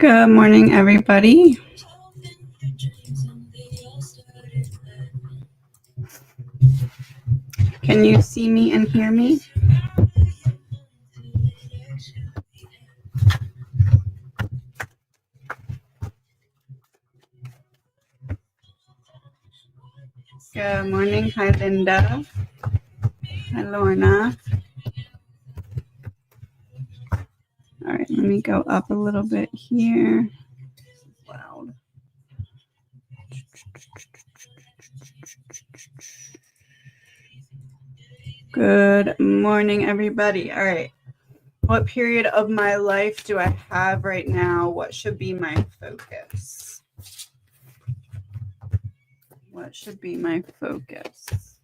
Good morning, everybody. Can you see me and hear me? Good morning. Hi, Linda. Hi, Lorna. All right, let me go up a little bit here. Loud. Good morning, everybody. All right. What period of my life do I have right now? What should be my focus? What should be my focus?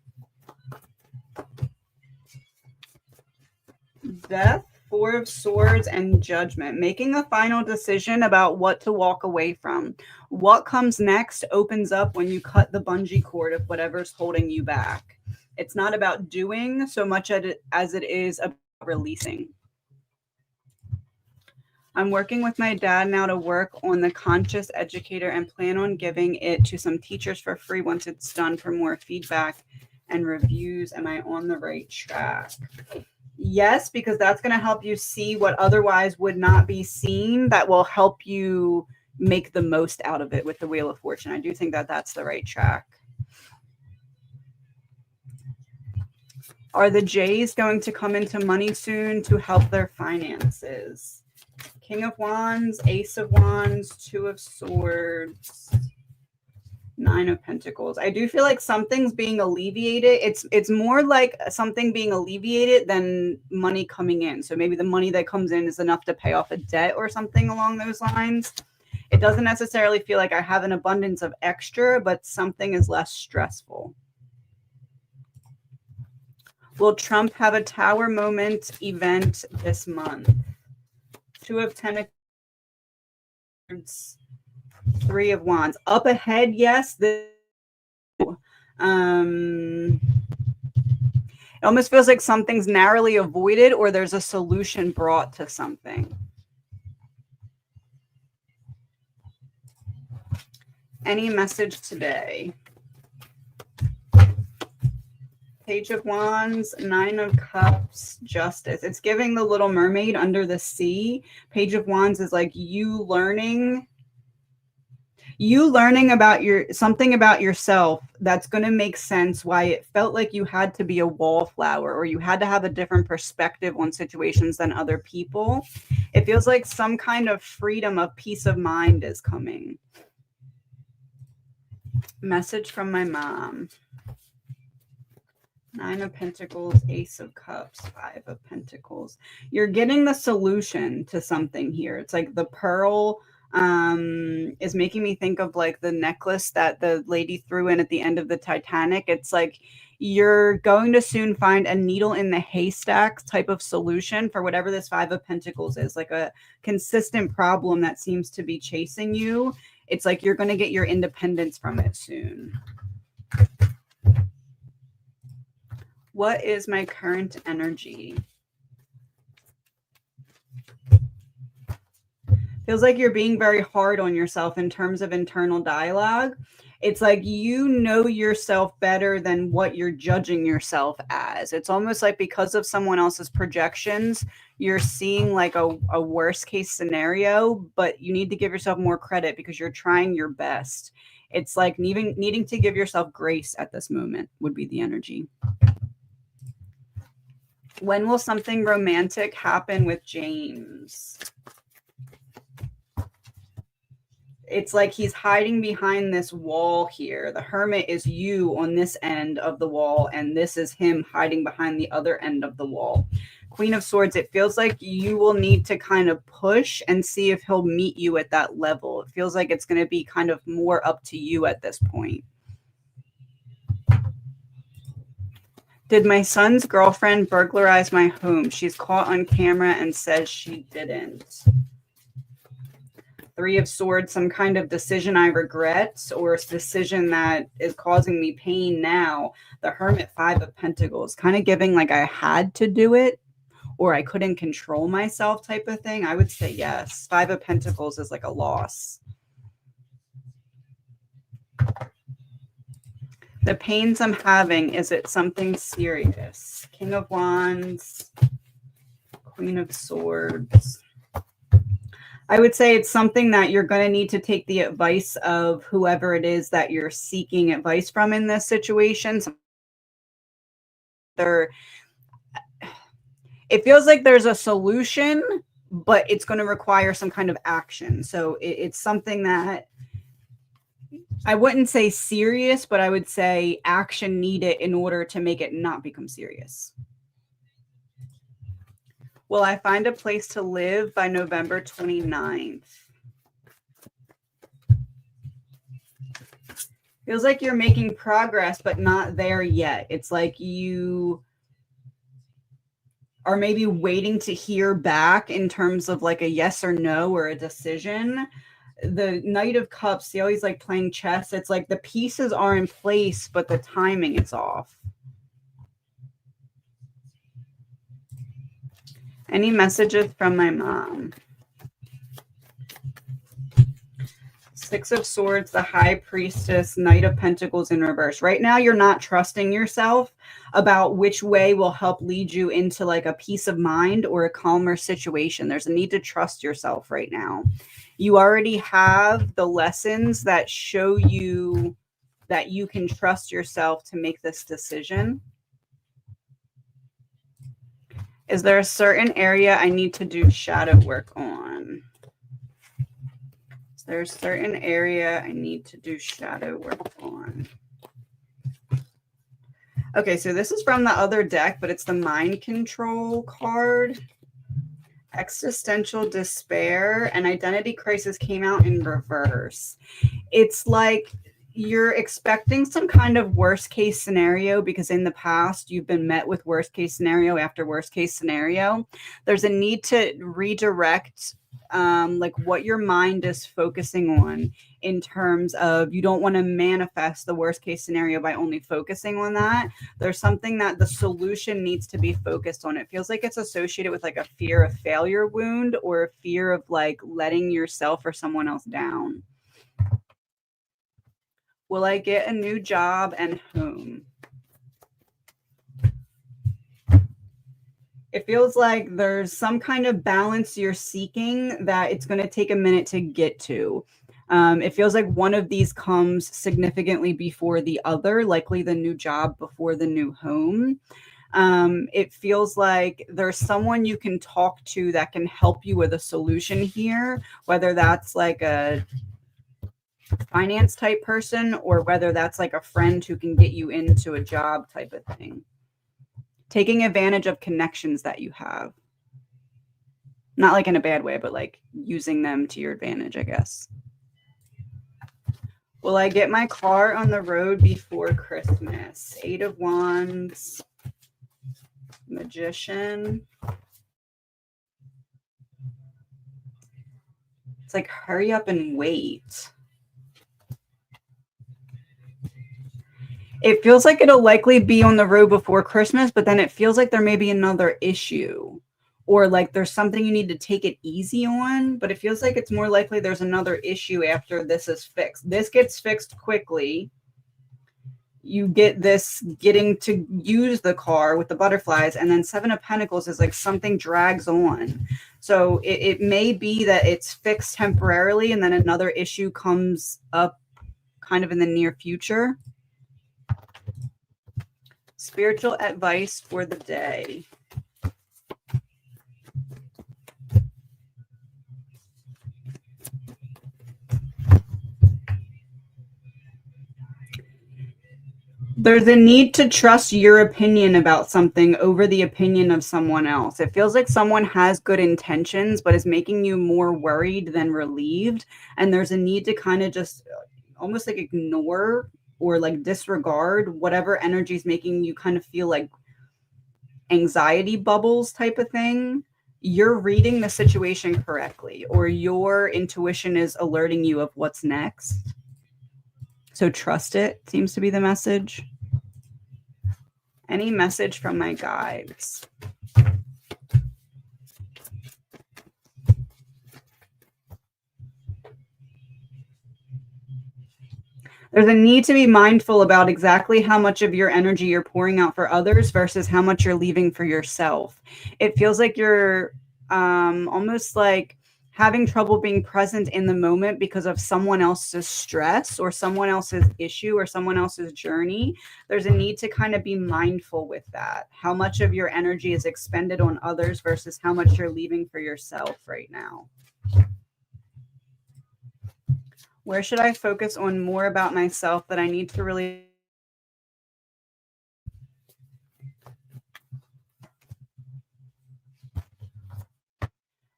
Death, Four of Swords, and Judgment. Making a final decision about what to walk away from. What comes next opens up when you cut the bungee cord of whatever's holding you back. It's not about doing so much as it is about releasing. I'm working with my dad now to work on the Conscious Educator and plan on giving it to some teachers for free once it's done for more feedback and reviews. Am I on the right track? Yes, because that's going to help you see what otherwise would not be seen. That will help you make the most out of it with the Wheel of Fortune. I do think that that's the right track. Are the Jays going to come into money soon to help their finances? King of Wands, Ace of Wands, Two of Swords, Nine of Pentacles. I do feel like something's being alleviated. It's more like something being alleviated than money coming in. So maybe the money that comes in is enough to pay off a debt or something along those lines. It doesn't necessarily feel like I have an abundance of extra, but something is less stressful. Will Trump have a Tower moment event this month? Two of Pentacles, Three of Wands. Up ahead, yes. It almost feels like something's narrowly avoided or there's a solution brought to something. Any message today? Page of Wands, Nine of Cups, Justice. It's giving the Little Mermaid under the sea. Page of Wands is like you learning about something about yourself that's going to make sense why it felt like you had to be a wallflower or you had to have a different perspective on situations than other people. It feels like some kind of freedom of peace of mind is coming. Message from my mom. Nine of Pentacles, Ace of Cups, Five of Pentacles. You're getting the solution to something here. It's like the pearl is making me think of like the necklace that the lady threw in at the end of the Titanic. It's like you're going to soon find a needle in the haystack type of solution for whatever this Five of Pentacles is, like a consistent problem that seems to be chasing you. It's like you're going to get your independence from it soon. What is my current energy? Feels like you're being very hard on yourself in terms of internal dialogue. It's like you know yourself better than what you're judging yourself as. It's almost like because of someone else's projections, you're seeing like a worst case scenario, but you need to give yourself more credit because you're trying your best. It's like needing to give yourself grace at this moment would be the energy. When will something romantic happen with James? It's like he's hiding behind this wall here. The Hermit is you on this end of the wall, and this is him hiding behind the other end of the wall. Queen of Swords, it feels like you will need to kind of push and see if he'll meet you at that level. It feels like it's going to be kind of more up to you at this point. Did my son's girlfriend burglarize my home? She's caught on camera and says she didn't. Three of Swords, some kind of decision I regret or a decision that is causing me pain now. The Hermit, Five of Pentacles, kind of giving like I had to do it or I couldn't control myself type of thing, I would say yes. 5 of Pentacles is like a loss. The pains I'm having, is it something serious? King of Wands, Queen of Swords. I would say it's something that you're going to need to take the advice of whoever it is that you're seeking advice from in this situation. It feels like there's a solution, but it's going to require some kind of action. So it's something that I wouldn't say serious, but I would say action needed in order to make it not become serious. Will I find a place to live by November 29th? Feels like you're making progress, but not there yet. It's like you are maybe waiting to hear back in terms of like a yes or no or a decision. The Knight of Cups, see how he's like playing chess? It's like the pieces are in place, but the timing is off. Any messages from my mom? 6 of Swords, the High Priestess, Knight of Pentacles in reverse. Right now, you're not trusting yourself about which way will help lead you into like a peace of mind or a calmer situation. There's a need to trust yourself right now. You already have the lessons that show you that you can trust yourself to make this decision. Is there a certain area I need to do shadow work on? Is there a certain area I need to do shadow work on? Okay, so this is from the other deck, but it's the Mind Control card. Existential Despair and Identity Crisis came out in reverse. It's like you're expecting some kind of worst case scenario because in the past you've been met with worst case scenario after worst case scenario. There's a need to redirect like what your mind is focusing on in terms of you don't want to manifest the worst case scenario by only focusing on that. There's something that the solution needs to be focused on. It feels like it's associated with like a fear of failure wound or a fear of like letting yourself or someone else down. Will I get a new job and home? It feels like there's some kind of balance you're seeking that it's going to take a minute to get to. It feels like one of these comes significantly before the other, likely the new job before the new home. It feels like there's someone you can talk to that can help you with a solution here, whether that's like a finance type person or whether that's like a friend who can get you into a job type of thing. Taking advantage of connections that you have. Not like in a bad way, but like using them to your advantage, I guess. Will I get my car on the road before Christmas? 8 of Wands. Magician. It's like hurry up and wait. It feels like it'll likely be on the road before Christmas, but then it feels like there may be another issue or like there's something you need to take it easy on, but it feels like it's more likely there's another issue after this is fixed. This gets fixed quickly. You get this getting to use the car with the butterflies, and then 7 of Pentacles is like something drags on. So it may be that it's fixed temporarily and then another issue comes up kind of in the near future. Spiritual advice for the day. There's a need to trust your opinion about something over the opinion of someone else. It feels like someone has good intentions, but is making you more worried than relieved. And there's a need to kind of just almost like ignore or like disregard whatever energy is making you kind of feel like anxiety bubbles type of thing. You're reading the situation correctly, or your intuition is alerting you of what's next. So trust it, seems to be the message. Any message from my guides? There's a need to be mindful about exactly how much of your energy you're pouring out for others versus how much you're leaving for yourself. It feels like you're almost like having trouble being present in the moment because of someone else's stress or someone else's issue or someone else's journey. There's a need to kind of be mindful with that. How much of your energy is expended on others versus how much you're leaving for yourself right now. Where should I focus on more about myself that I need to really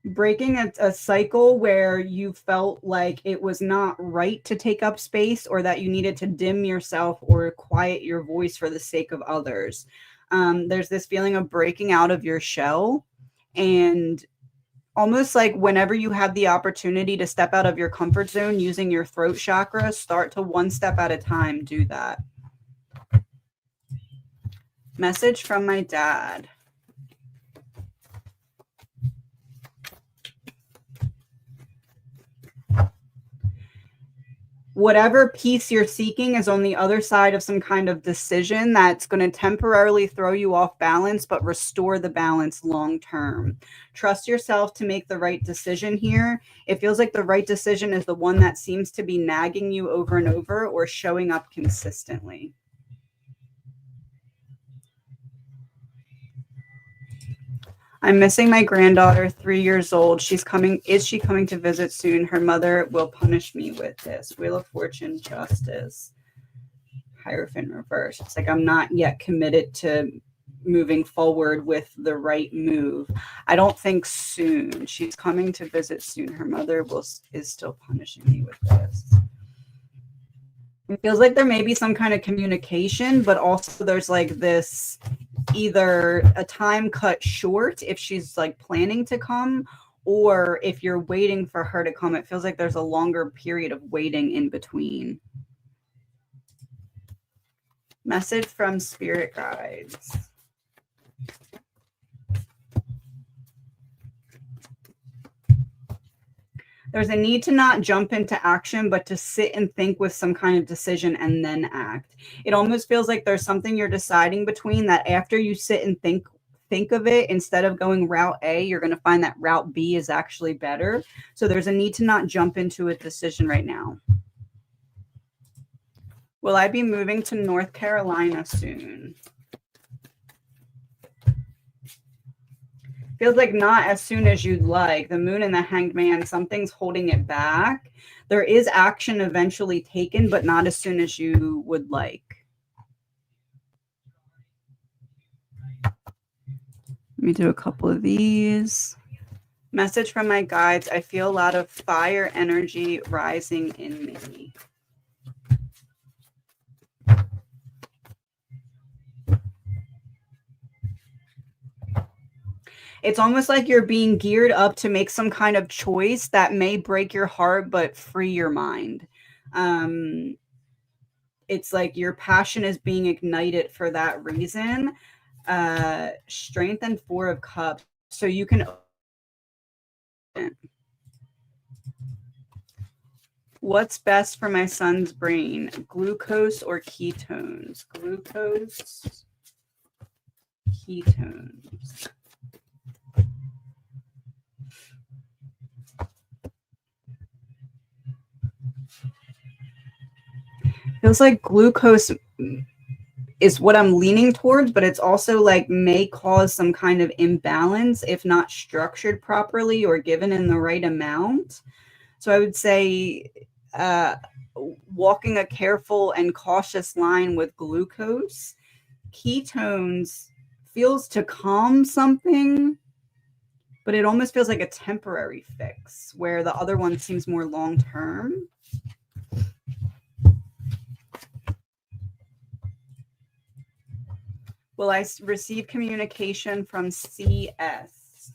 breaking a cycle where you felt like it was not right to take up space or that you needed to dim yourself or quiet your voice for the sake of others. There's this feeling of breaking out of your shell, and almost like whenever you have the opportunity to step out of your comfort zone using your throat chakra, start to one step at a time do that. Message from my dad. Whatever peace you're seeking is on the other side of some kind of decision that's going to temporarily throw you off balance, but restore the balance long term. Trust yourself to make the right decision here. It feels like the right decision is the one that seems to be nagging you over and over or showing up consistently. I'm missing my granddaughter, 3 years old. She's coming. Is she coming to visit soon? Her mother will punish me with this. Wheel of Fortune, Justice, Hierophant reverse. It's like I'm not yet committed to moving forward with the right move. I don't think soon. She's coming to visit soon. Her mother is still punishing me with this. It feels like there may be some kind of communication, but also there's like this either a time cut short if she's like planning to come, or if you're waiting for her to come, it feels like there's a longer period of waiting in between. Message from spirit guides. There's a need to not jump into action, but to sit and think with some kind of decision and then act. It almost feels like there's something you're deciding between that after you sit and think of it, instead of going route A, you're going to find that route B is actually better. So there's a need to not jump into a decision right now. Will I be moving to North Carolina soon? Feels like not as soon as you'd like. The Moon and the Hanged Man, something's holding it back. There is action eventually taken, but not as soon as you would like. Let me do a couple of these. Message from my guides. I feel a lot of fire energy rising in me. It's almost like you're being geared up to make some kind of choice that may break your heart, but free your mind. It's like your passion is being ignited for that reason. Strength and 4 of Cups. So you can. What's best for my son's brain? Glucose or ketones? Glucose, ketones. Feels like glucose is what I'm leaning towards, but it's also like may cause some kind of imbalance if not structured properly or given in the right amount. So I would say walking a careful and cautious line with glucose. Ketones feels to calm something, but it almost feels like a temporary fix, where the other one seems more long-term. Will I receive communication from CS?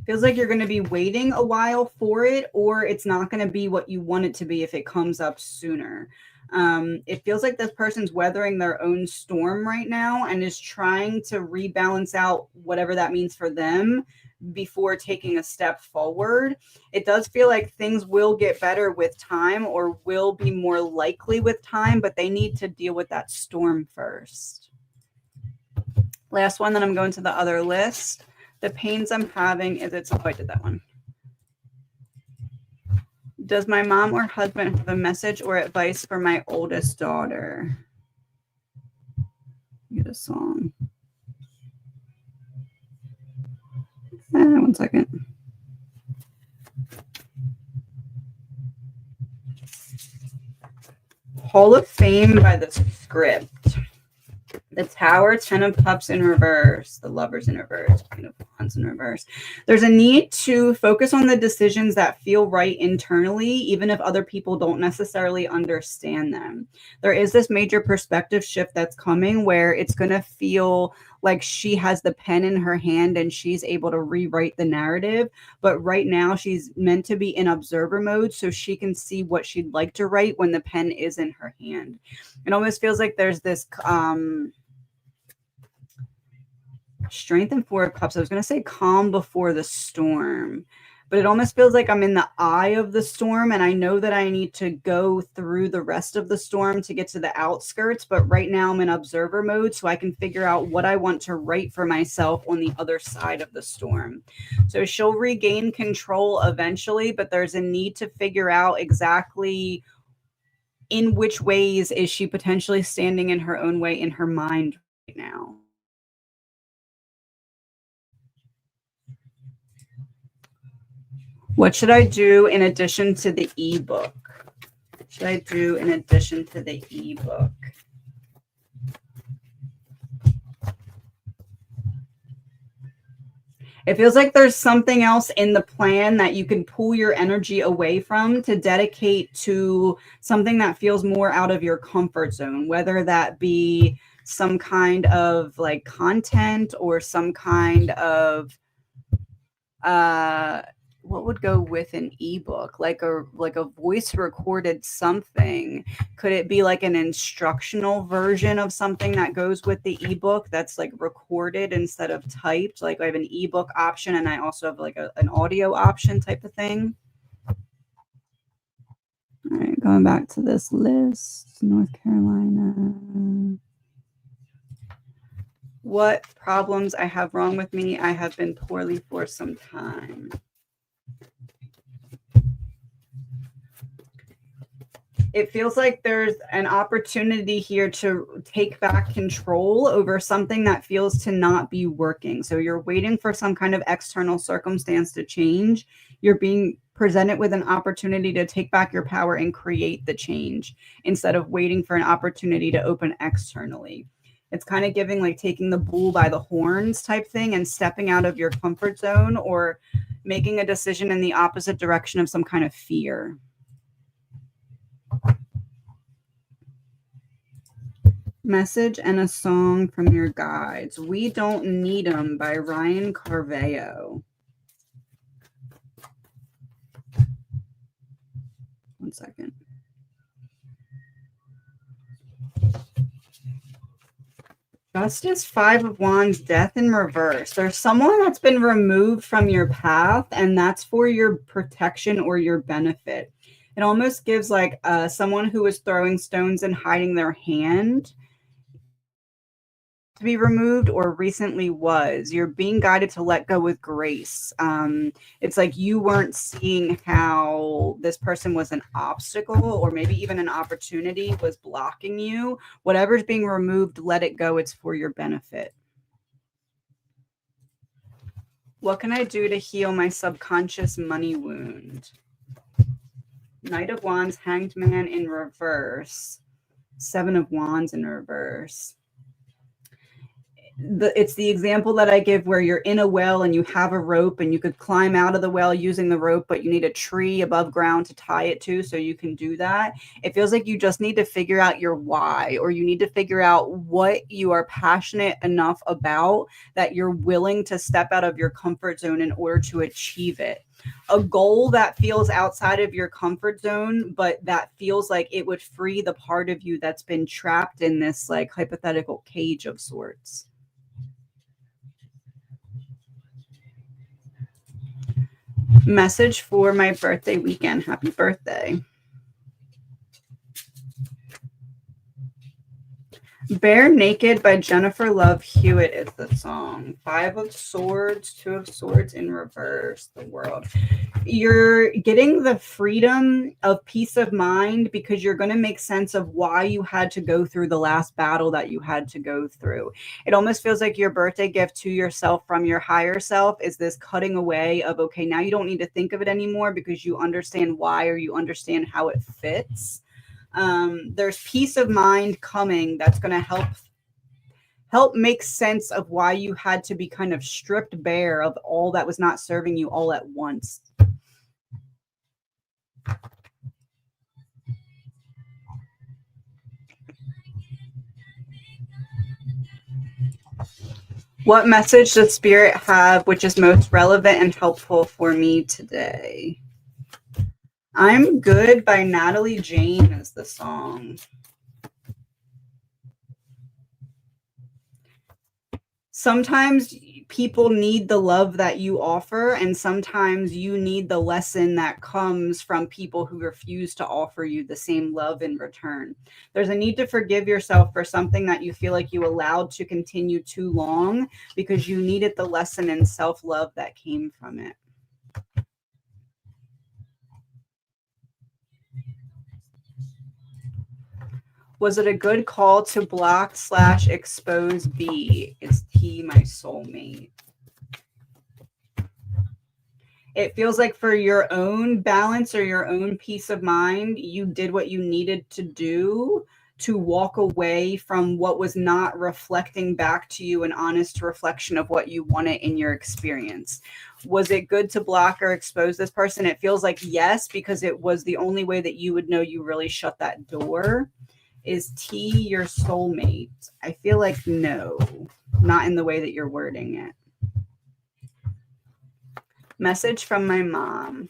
Feels like you're going to be waiting a while for it, or it's not going to be what you want it to be if it comes up sooner. It feels like this person's weathering their own storm right now and is trying to rebalance out whatever that means for them before taking a step forward. It does feel like things will get better with time or will be more likely with time, but they need to deal with that storm first. Last one, then I'm going to the other list. The pains I'm having is I did that one. Does my mom or husband have a message or advice for my oldest daughter? Get a song. 1 second. Hall of Fame by the Script. The Tower, 10 of Cups in reverse, the Lovers in reverse, Queen of Wands in reverse. There's a need to focus on the decisions that feel right internally, even if other people don't necessarily understand them. There is this major perspective shift that's coming where it's going to feel like she has the pen in her hand and she's able to rewrite the narrative. But right now she's meant to be in observer mode so she can see what she'd like to write when the pen is in her hand. It almost feels like there's this Strength and 4 of Cups. I was going to say calm before the storm, but it almost feels like I'm in the eye of the storm and I know that I need to go through the rest of the storm to get to the outskirts. But right now I'm in observer mode so I can figure out what I want to write for myself on the other side of the storm. So she'll regain control eventually, but there's a need to figure out exactly in which ways is she potentially standing in her own way in her mind right now. What should I do in addition to the ebook? What should I do in addition to the ebook? It feels like there's something else in the plan that you can pull your energy away from to dedicate to something that feels more out of your comfort zone, whether that be some kind of like content or some kind of what would go with an ebook, like a voice recorded something. Could it be like an instructional version of something that goes with the ebook that's like recorded instead of typed? Like I have an ebook option and I also have like an audio option type of thing. All right, going back to this list, North Carolina. What problems I have wrong with me? I have been poorly for some time. It feels like there's an opportunity here to take back control over something that feels to not be working. So you're waiting for some kind of external circumstance to change. You're being presented with an opportunity to take back your power and create the change instead of waiting for an opportunity to open externally. It's kind of giving like taking the bull by the horns type thing and stepping out of your comfort zone or making a decision in the opposite direction of some kind of fear. Message and a song from your guides. We Don't Need 'Em by Ryan Carvalho. 1 second. Justice, 5 of Wands, Death in reverse. There's someone that's been removed from your path, and that's for your protection or your benefit. It almost gives like someone who is throwing stones and hiding their hand to be removed or recently was. You're being guided to let go with grace. It's like you weren't seeing how this person was an obstacle or maybe even an opportunity was blocking you. Whatever's being removed, let it go. It's for your benefit. What can I do to heal my subconscious money wound? Knight of Wands, Hanged Man in reverse, 7 of Wands in reverse. it's the example that I give where you're in a well and you have a rope and you could climb out of the well using the rope, but you need a tree above ground to tie it to so you can do that. It feels like you just need to figure out your why, or you need to figure out what you are passionate enough about that you're willing to step out of your comfort zone in order to achieve it. A goal that feels outside of your comfort zone, but that feels like it would free the part of you that's been trapped in this like hypothetical cage of sorts. Message for my birthday weekend. Happy birthday. Bare Naked by Jennifer Love Hewitt is the song. 5 of Swords, 2 of Swords in reverse, the World. You're getting the freedom of peace of mind because you're going to make sense of why you had to go through the last battle that you had to go through. It almost feels like your birthday gift to yourself from your higher self is this cutting away of, okay, now you don't need to think of it anymore because you understand why, or you understand how it fits. There's peace of mind coming that's going to help make sense of why you had to be kind of stripped bare of all that was not serving you all at once. What message does Spirit have which is most relevant and helpful for me today? I'm Good by Natalie Jane is the song. Sometimes people need the love that you offer, and sometimes you need the lesson that comes from people who refuse to offer you the same love in return. There's a need to forgive yourself for something that you feel like you allowed to continue too long because you needed the lesson in self-love that came from it. Was it a good call to block/expose B? Is T my soulmate? It feels like for your own balance or your own peace of mind, you did what you needed to do to walk away from what was not reflecting back to you an honest reflection of what you wanted in your experience. Was it good to block or expose this person? It feels like yes, because it was the only way that you would know you really shut that door. Is T your soulmate? I feel like no, not in the way that you're wording it. Message from my mom.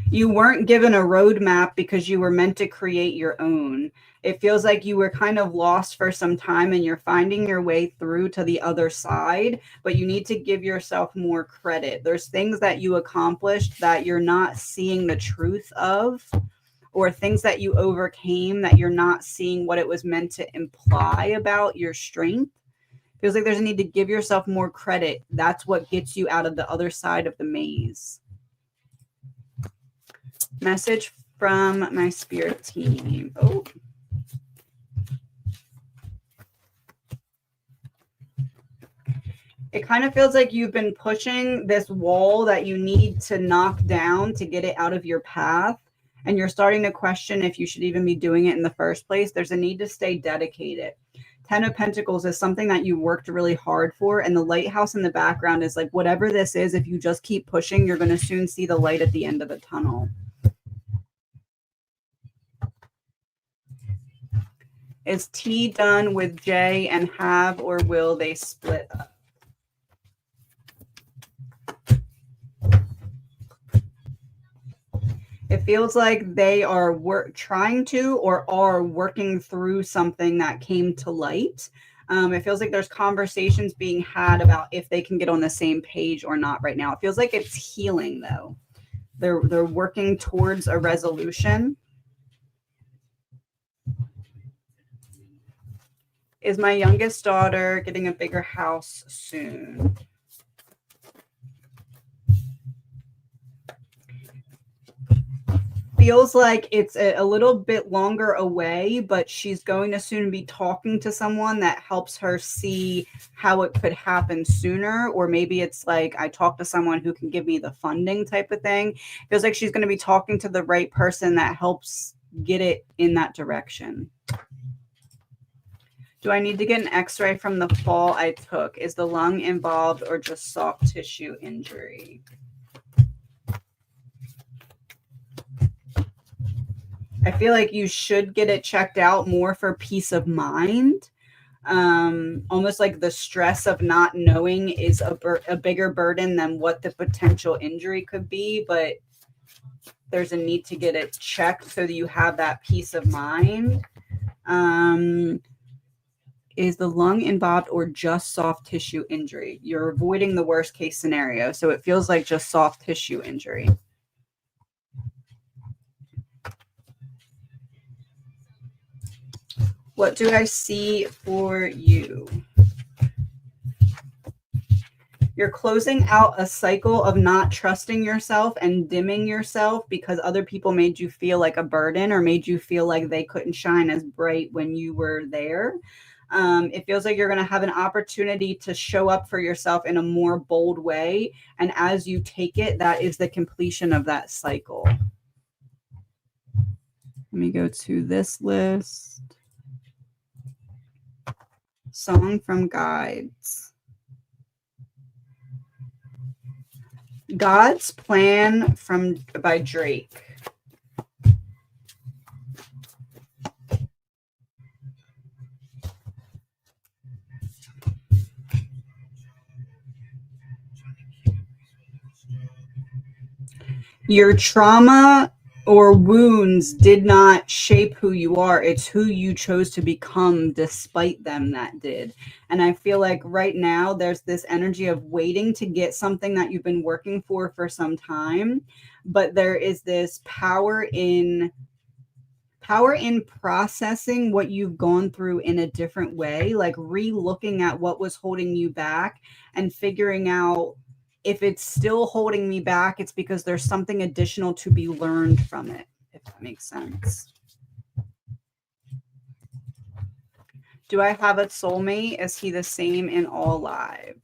You weren't given a roadmap because you were meant to create your own. It feels like you were kind of lost for some time and you're finding your way through to the other side, but you need to give yourself more credit. There's things that you accomplished that you're not seeing the truth of, or things that you overcame that you're not seeing what it was meant to imply about your strength. Feels like there's a need to give yourself more credit. That's what gets you out of the other side of the maze. Message from my spirit team. Oh. It kind of feels like you've been pushing this wall that you need to knock down to get it out of your path. And you're starting to question if you should even be doing it in the first place. There's a need to stay dedicated. 10 of Pentacles is something that you worked really hard for. And the lighthouse in the background is like, whatever this is, if you just keep pushing, you're going to soon see the light at the end of the tunnel. Is T done with J, and have or will they split up? It feels like they are trying to or are working through something that came to light. It feels like there's conversations being had about if they can get on the same page or not right now. It feels like it's healing, though. They're working towards a resolution. Is my youngest daughter getting a bigger house soon? feels like it's a little bit longer away, but she's going to soon be talking to someone that helps her see how it could happen sooner. Or maybe it's like, I talk to someone who can give me the funding type of thing. Feels like she's going to be talking to the right person that helps get it in that direction. Do I need to get an x-ray from the fall I took? Is the lung involved or just soft tissue injury? I feel like you should get it checked out more for peace of mind. Almost like the stress of not knowing is a bigger burden than what the potential injury could be, but there's a need to get it checked so that you have that peace of mind. Is the lung involved or just soft tissue injury? You're avoiding the worst case scenario, so it feels like just soft tissue injury. What do I see for you? You're closing out a cycle of not trusting yourself and dimming yourself because other people made you feel like a burden or made you feel like they couldn't shine as bright when you were there. It feels like you're going to have an opportunity to show up for yourself in a more bold way. And as you take it, that is the completion of that cycle. Let me go to this list. Song from Guides. God's Plan by Drake. Your trauma or wounds did not shape who you are. It's who you chose to become despite them that did. And I feel like right now there's this energy of waiting to get something that you've been working for some time, but there is this power in processing what you've gone through in a different way, like re-looking at what was holding you back and figuring out if it's still holding me back, it's because there's something additional to be learned from it, if that makes sense. Do I have a soulmate? Is he the same in all lives?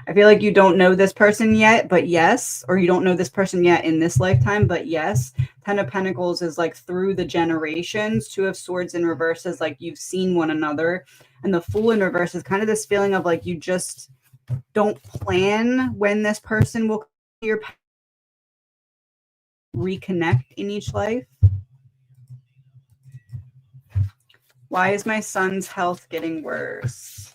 I feel like you don't know this person yet, but yes. Or you don't know this person yet in this lifetime, but yes. 10 of Pentacles is like through the generations. 2 of Swords in reverse is like you've seen one another. And the Fool in reverse is kind of this feeling of like you just don't plan when this person will come to your path, reconnect in each life. Why is my son's health getting worse?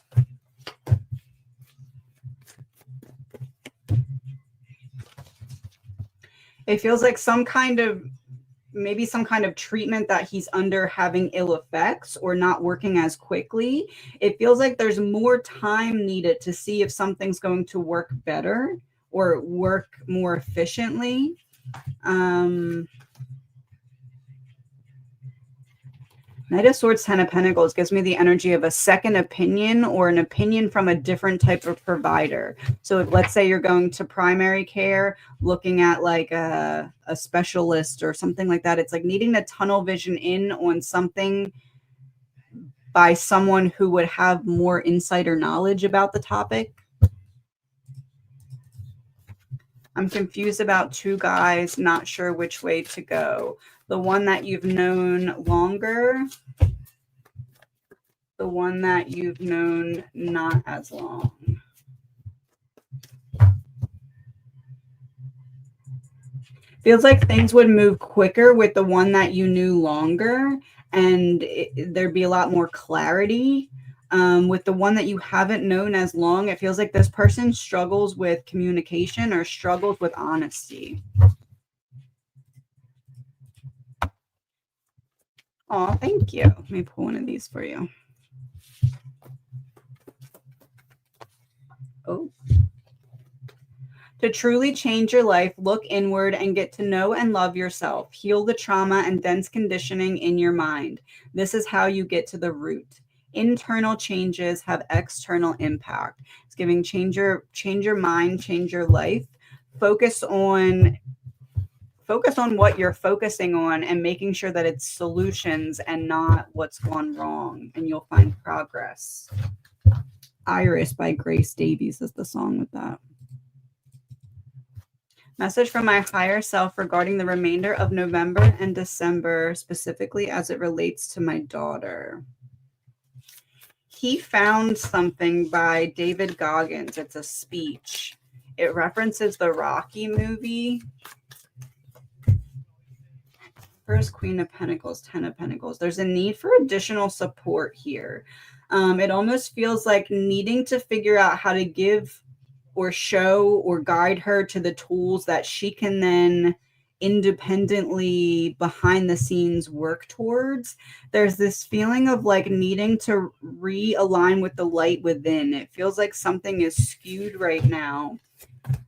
It feels like maybe some kind of treatment that he's under having ill effects or not working as quickly. It feels like there's more time needed to see if something's going to work better or work more efficiently. Knight of Swords, 10 of Pentacles gives me the energy of a second opinion or an opinion from a different type of provider. So if, let's say you're going to primary care, looking at like a specialist or something like that, it's like needing to tunnel vision in on something by someone who would have more insight or knowledge about the topic. I'm confused about 2 guys, not sure which way to go. The one that you've known longer, the one that you've known not as long. Feels like things would move quicker with the one that you knew longer, and there'd be a lot more clarity. With the one that you haven't known as long, it feels like this person struggles with communication or struggles with honesty. Oh, thank you. Let me pull one of these for you. Oh. To truly change your life, look inward and get to know and love yourself. Heal the trauma and dense conditioning in your mind. This is how you get to the root. internal changes have external impact. It's giving change your mind, change your life. Focus on what you're focusing on and making sure that it's solutions and not what's gone wrong, and you'll find progress. Iris by Grace Davies is the song with that. Message from my higher self regarding the remainder of November and December, specifically as it relates to my daughter. He Found Something by David Goggins. It's a speech. It references the Rocky movie. First, Queen of Pentacles, 10 of Pentacles. There's a need for additional support here. It almost feels like needing to figure out how to give or show or guide her to the tools that she can then independently behind the scenes work towards. There's this feeling of like needing to realign with the light within. It feels like something is skewed right now.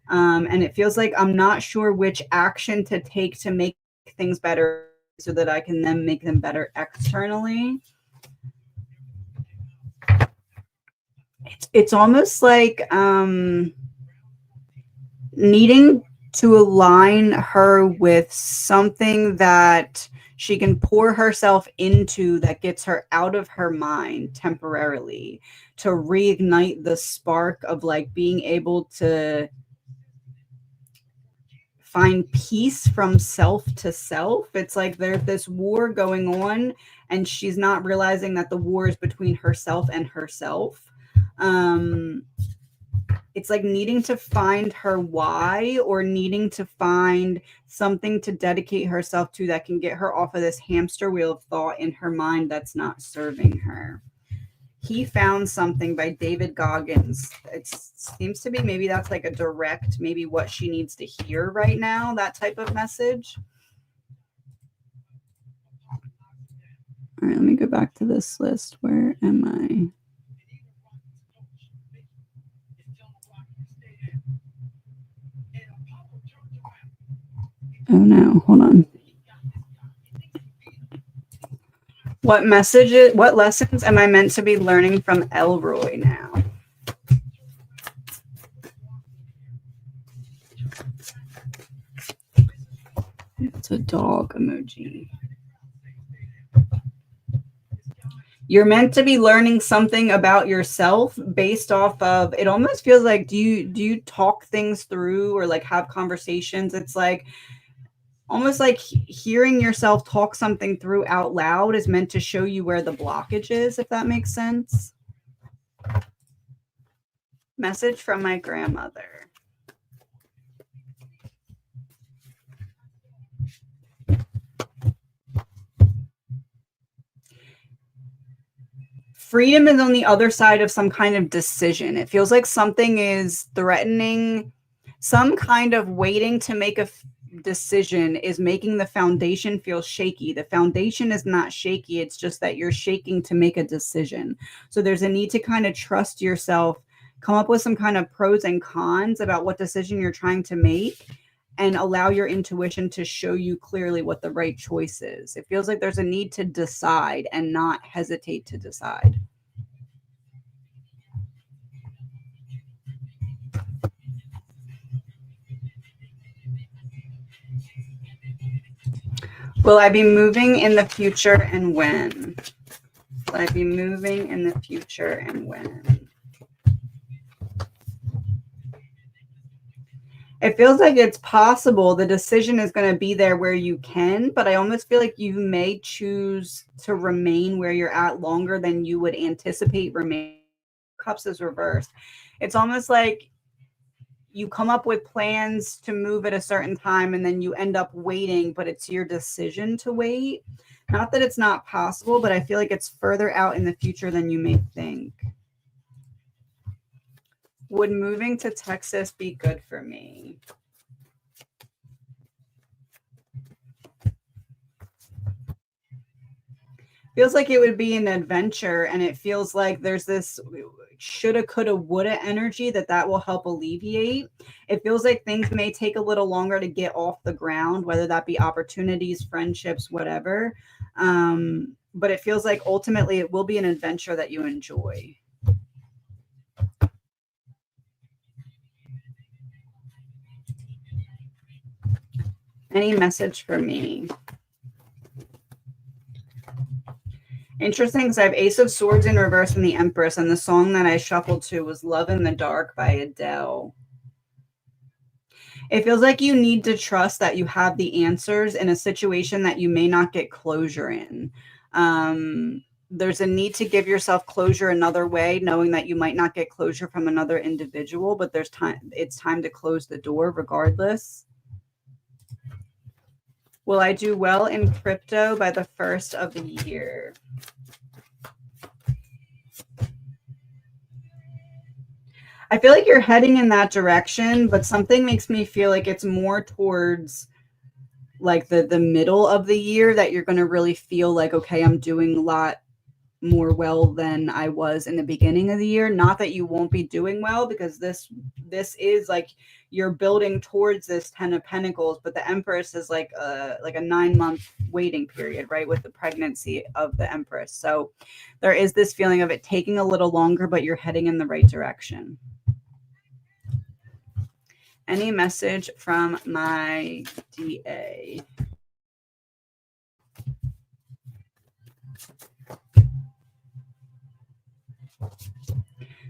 And it feels like I'm not sure which action to take to make things better so that I can then make them better externally. It's almost like needing to align her with something that she can pour herself into that gets her out of her mind temporarily, to reignite the spark of like being able to find peace from self to self. It's like there's this war going on and she's not realizing that the war is between herself and herself. It's like needing to find her why, or needing to find something to dedicate herself to that can get her off of this hamster wheel of thought in her mind that's not serving her. He Found Something by David Goggins. It seems to be maybe that's like a direct, maybe what she needs to hear right now, that type of message. All right, let me go back to this list. Where am I? Oh no, hold on. What lessons am I meant to be learning from Elroy now? It's a dog emoji. You're meant to be learning something about yourself based off of, it almost feels like, do you talk things through or like have conversations? It's like almost like hearing yourself talk something through out loud is meant to show you where the blockage is, if that makes sense. Message from my grandmother. Freedom is on the other side of some kind of decision. It feels like something is threatening, some kind of waiting to make a decision is making the foundation feel shaky. The foundation is not shaky. It's just that you're shaking to make a decision. So there's a need to kind of trust yourself, come up with some kind of pros and cons about what decision you're trying to make, and allow your intuition to show you clearly what the right choice is. It feels like there's a need to decide and not hesitate to decide. Will I be moving in the future and when? Will I be moving in the future and when? It feels like it's possible. The decision is going to be there where you can, but I almost feel like you may choose to remain where you're at longer than you would anticipate remaining. Cups is reversed. It's almost like you come up with plans to move at a certain time and then you end up waiting, but it's your decision to wait. Not that it's not possible, but I feel like it's further out in the future than you may think. Would moving to Texas be good for me? Feels like it would be an adventure, and it feels like there's this shoulda, coulda, woulda energy that will help alleviate. It feels like things may take a little longer to get off the ground, whether that be opportunities, friendships, whatever. but it feels like ultimately it will be an adventure that you enjoy. Any message for me? Interesting, because I have Ace of Swords in reverse and the Empress, and the song that I shuffled to was Love in the Dark by Adele. It feels like you need to trust that you have the answers in a situation that you may not get closure in. There's a need to give yourself closure another way, knowing that you might not get closure from another individual, but there's time. It's time to close the door regardless. Will I do well in crypto by the first of the year? I feel like you're heading in that direction, but something makes me feel like it's more towards like the middle of the year that you're going to really feel like, okay, I'm doing a lot more well than I was in the beginning of the year. Not that you won't be doing well, because this is like you're building towards this 10 of Pentacles, but the Empress is like a 9-month waiting period, right? With the pregnancy of the Empress. So there is this feeling of it taking a little longer, but you're heading in the right direction. Any message from my DA?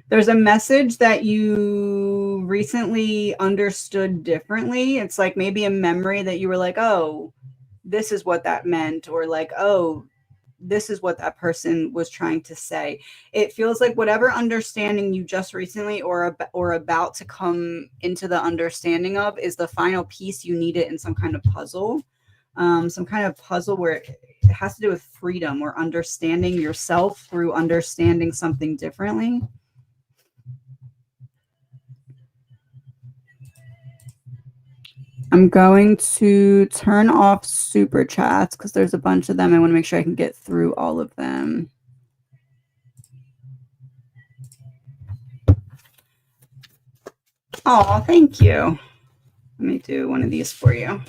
There's a message that you recently understood differently. It's like maybe a memory that you were like, oh, this is what that meant, or like, oh, this is what that person was trying to say. It feels like whatever understanding you just recently or about to come into the understanding of is the final piece you needed in some kind of puzzle. Some kind of puzzle where it has to do with freedom or understanding yourself through understanding something differently. I'm going to turn off super chats because there's a bunch of them. I want to make sure I can get through all of them. Oh, thank you. Let me do one of these for you.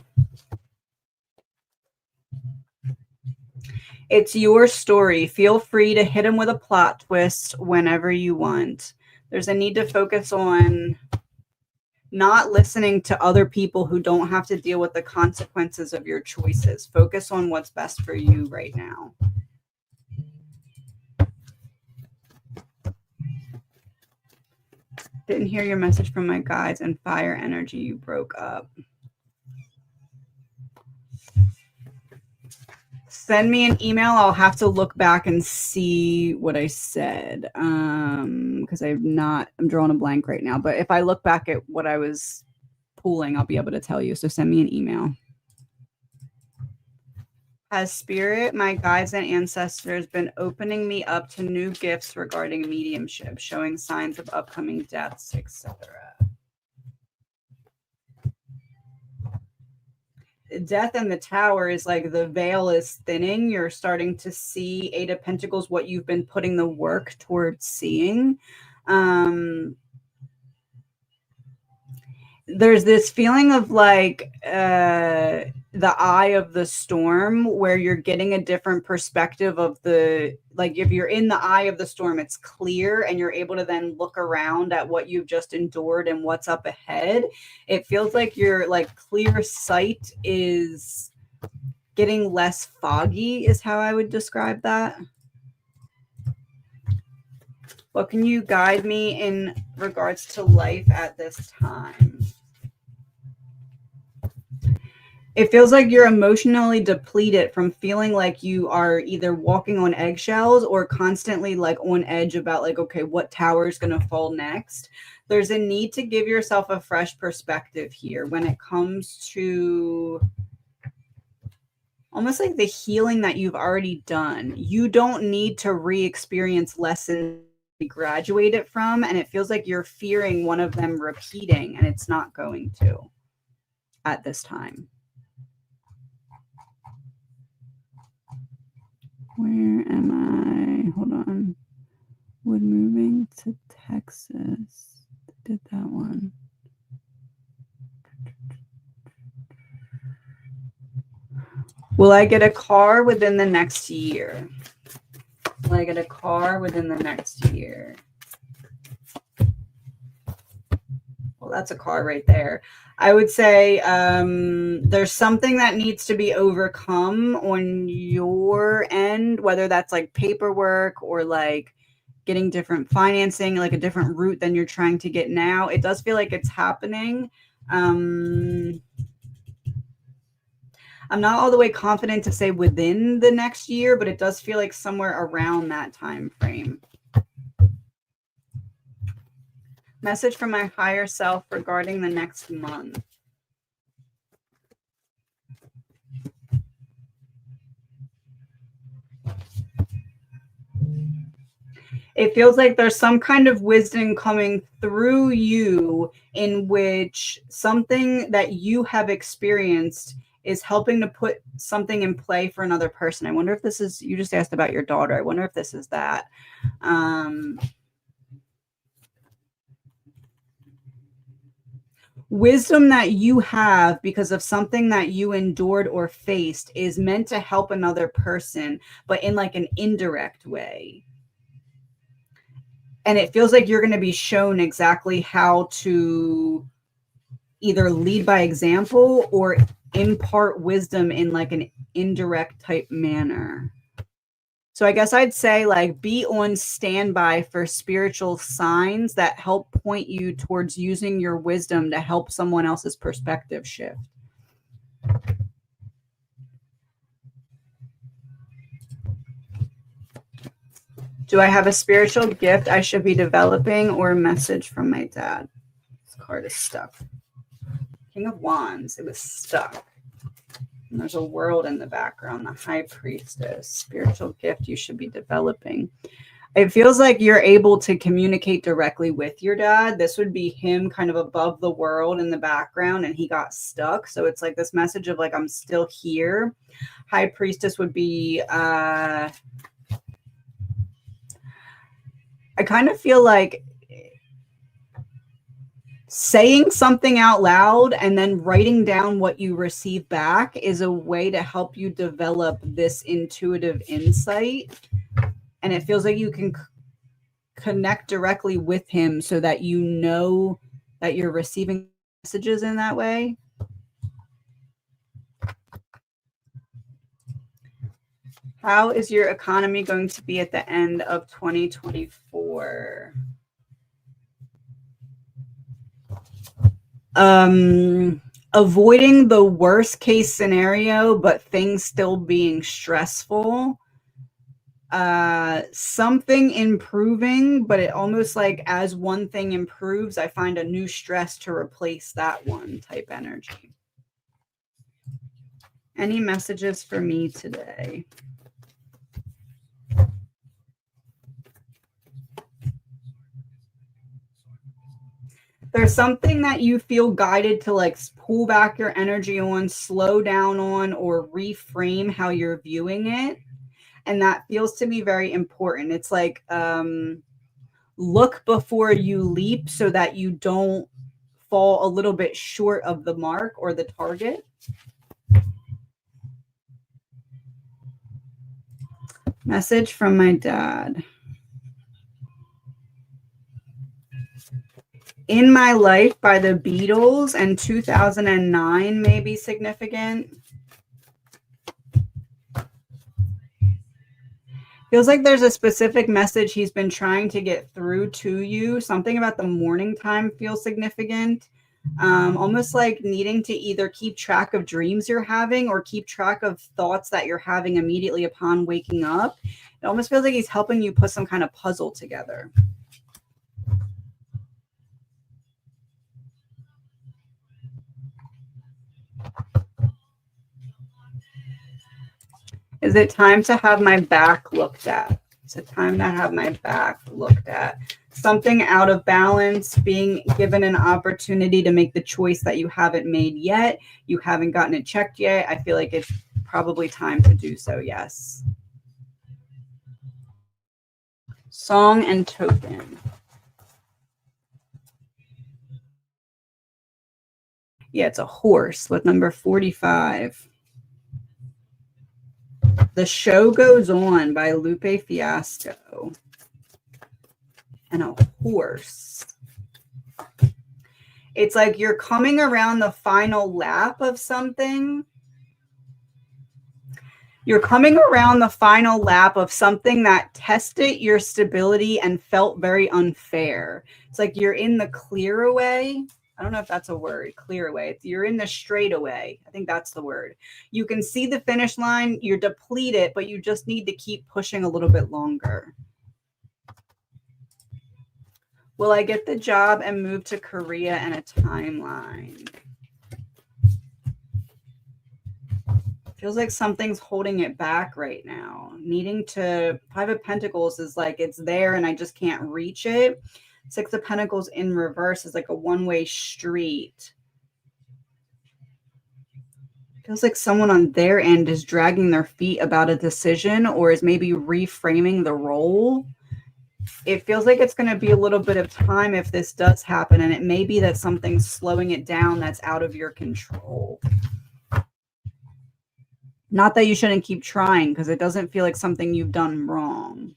It's your story. Feel free to hit them with a plot twist whenever you want. There's a need to focus on not listening to other people who don't have to deal with the consequences of your choices. Focus on what's best for you right now. Didn't hear your message from my guides, and fire energy, you broke up. Send me an email. I'll have to look back and see what I said. Because I'm drawing a blank right now. But if I look back at what I was pulling, I'll be able to tell you. So send me an email. Has Spirit, my guides and ancestors, been opening me up to new gifts regarding mediumship, showing signs of upcoming deaths, etc.? Death in the Tower is like the veil is thinning. You're starting to see Eight of Pentacles, what you've been putting the work towards seeing. There's this feeling of like the eye of the storm, where you're getting a different perspective of the, like if you're in the eye of the storm, it's clear and you're able to then look around at what you've just endured and what's up ahead. It feels like your like clear sight is getting less foggy is how I would describe that. What can you guide me in regards to life at this time? It feels like you're emotionally depleted from feeling like you are either walking on eggshells or constantly like on edge about like, okay, what tower is going to fall next? There's a need to give yourself a fresh perspective here when it comes to almost like the healing that you've already done. You don't need to re-experience lessons you graduated from, and it feels like you're fearing one of them repeating, and it's not going to at this time. Where am I? Hold on. Would moving to Texas. Did that one. Will I get a car within the next year? Will I get a car within the next year? Well, that's a car right there. I would say there's something that needs to be overcome on your end, whether that's like paperwork or like getting different financing, like a different route than you're trying to get now. It does feel like it's happening. I'm not all the way confident to say within the next year, but it does feel like somewhere around that time frame. Message from my higher self regarding the next month. It feels like there's some kind of wisdom coming through you in which something that you have experienced is helping to put something in play for another person. I wonder if this is, you just asked about your daughter. I wonder if this is that. Wisdom that you have because of something that you endured or faced is meant to help another person, but in like an indirect way. And it feels like you're going to be shown exactly how to either lead by example or impart wisdom in like an indirect type manner. So I guess I'd say like be on standby for spiritual signs that help point you towards using your wisdom to help someone else's perspective shift. Do I have a spiritual gift I should be developing or a message from my dad? This card is stuck. King of Wands. It was stuck. And there's a world in the background, the High Priestess, spiritual gift you should be developing. It feels like you're able to communicate directly with your dad. This would be him kind of above the world in the background and he got stuck. So it's like this message of like, I'm still here. High Priestess would be, I kind of feel like saying something out loud and then writing down what you receive back is a way to help you develop this intuitive insight. And it feels like you can connect directly with him so that you know that you're receiving messages in that way. How is your economy going to be at the end of 2024? Avoiding the worst case scenario, but things still being stressful. Something improving, but it almost like as one thing improves, I find a new stress to replace that one type energy. Any messages for me today? There's something that you feel guided to like pull back your energy on, slow down on, or reframe how you're viewing it. And that feels to me very important. It's like look before you leap so that you don't fall a little bit short of the mark or the target. Message from my dad. In My Life by the Beatles and 2009 may be significant. Feels like there's a specific message he's been trying to get through to you. Something about the morning time feels significant. Almost like needing to either keep track of dreams you're having or keep track of thoughts that you're having immediately upon waking up. It almost feels like he's helping you put some kind of puzzle together. Is it time to have my back looked at? It's a time to have my back looked at. Something out of balance, being given an opportunity to make the choice that you haven't made yet. You haven't gotten it checked yet. I feel like it's probably time to do so, yes. Song and token. Yeah, it's a horse with number 45. The Show Goes On by Lupe Fiasco. And a horse. It's like you're coming around the final lap of something. You're coming around the final lap of something that tested your stability and felt very unfair. It's like you're in the clear away. I don't know if that's a word, clear away. You're in the straightaway. I think that's the word. You can see the finish line. You're depleted, but you just need to keep pushing a little bit longer. Will I get the job and move to Korea and a timeline? Feels like something's holding it back right now. Needing to, Five of Pentacles is like it's there and I just can't reach it. Six of Pentacles in reverse is like a one-way street. Feels like someone on their end is dragging their feet about a decision or is maybe reframing the role. It feels like it's going to be a little bit of time if this does happen, and it may be that something's slowing it down that's out of your control. Not that you shouldn't keep trying, because it doesn't feel like something you've done wrong.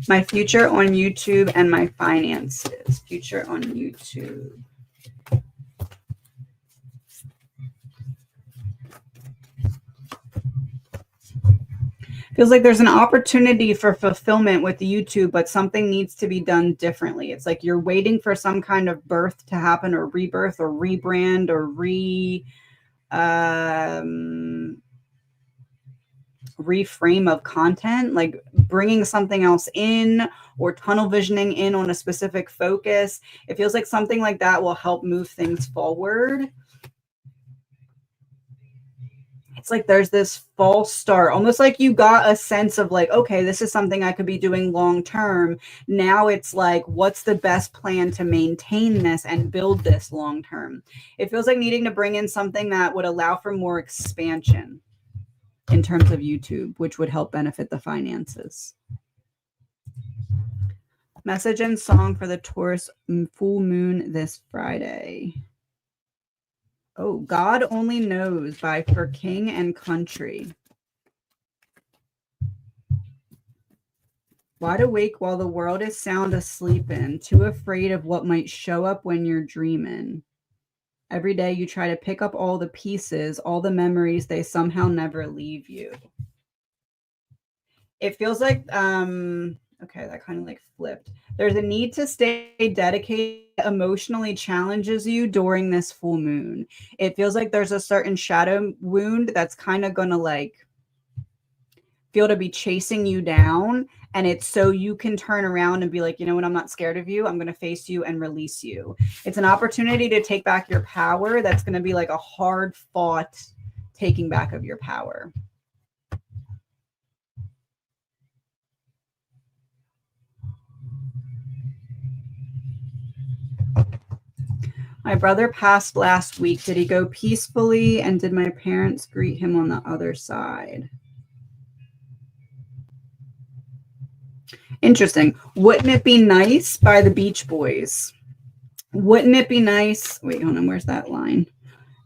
My future on YouTube and my finances. Future on YouTube. Feels like there's an opportunity for fulfillment with YouTube, but something needs to be done differently. It's like you're waiting for some kind of birth to happen, or rebirth, or rebrand, or reframe of content, like bringing something else in or tunnel visioning in on a specific focus. It feels like something like that will help move things forward. It's like there's this false start, almost like you got a sense of like, okay, this is something I could be doing long term. Now it's like, what's the best plan to maintain this and build this long term? It feels like needing to bring in something that would allow for more expansion in terms of YouTube, which would help benefit the finances. Message and song for the Taurus full moon this Friday. Oh, God Only Knows by For King and Country. Wide awake while the world is sound asleep in, too afraid of what might show up when you're dreaming. Every day you try to pick up all the pieces, all the memories, they somehow never leave you. It feels like, okay, that kind of like flipped. There's a need to stay dedicated, emotionally challenges you during this full moon. It feels like there's a certain shadow wound that's kind of going to like feel to be chasing you down. And it's so you can turn around and be like, you know what, I'm not scared of you. I'm going to face you and release you. It's an opportunity to take back your power. That's going to be like a hard fought taking back of your power. My brother passed last week. Did he go peacefully? And did my parents greet him on the other side? Interesting. Wouldn't It Be Nice by the Beach Boys. Wouldn't it be nice? Wait, hold on. Where's that line?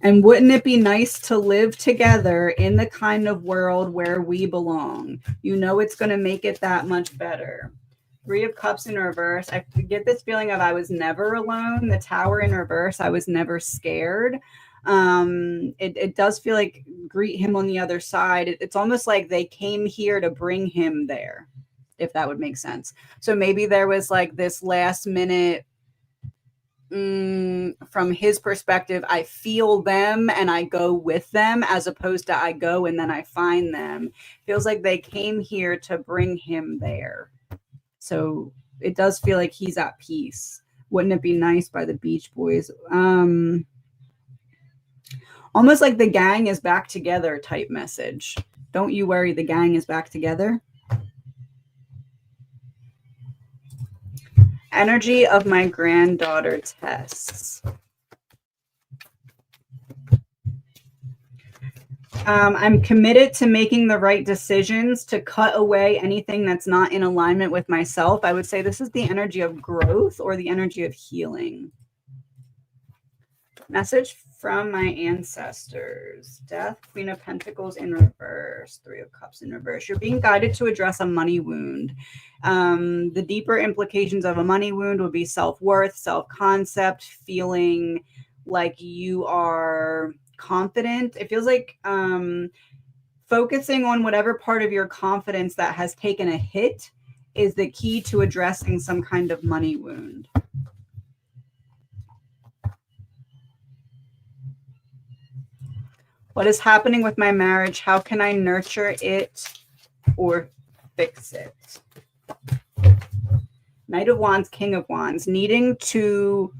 And wouldn't it be nice to live together in the kind of world where we belong? You know, it's going to make it that much better. Three of Cups in reverse. I get this feeling of I was never alone. The Tower in reverse. I was never scared. It does feel like greet him on the other side. It's almost like they came here to bring him there, if that would make sense. So maybe there was like this last minute, from his perspective, I feel them and I go with them, as opposed to I go and then I find them. Feels like they came here to bring him there. So it does feel like he's at peace. Wouldn't It Be Nice by the Beach Boys. Almost like the gang is back together type message. Don't you worry, the gang is back together. Energy of my granddaughter, Tess. I'm committed to making the right decisions to cut away anything that's not in alignment with myself. I would say this is the energy of growth or the energy of healing. Message from my ancestors. Death, Queen of Pentacles in reverse, Three of Cups in reverse. You're being guided to address a money wound. The deeper implications of a money wound would be self-worth, self-concept, feeling like you are confident. It feels like focusing on whatever part of your confidence that has taken a hit is the key to addressing some kind of money wound. What is happening with my marriage? How can I nurture it or fix it? Knight of Wands, King of Wands, needing to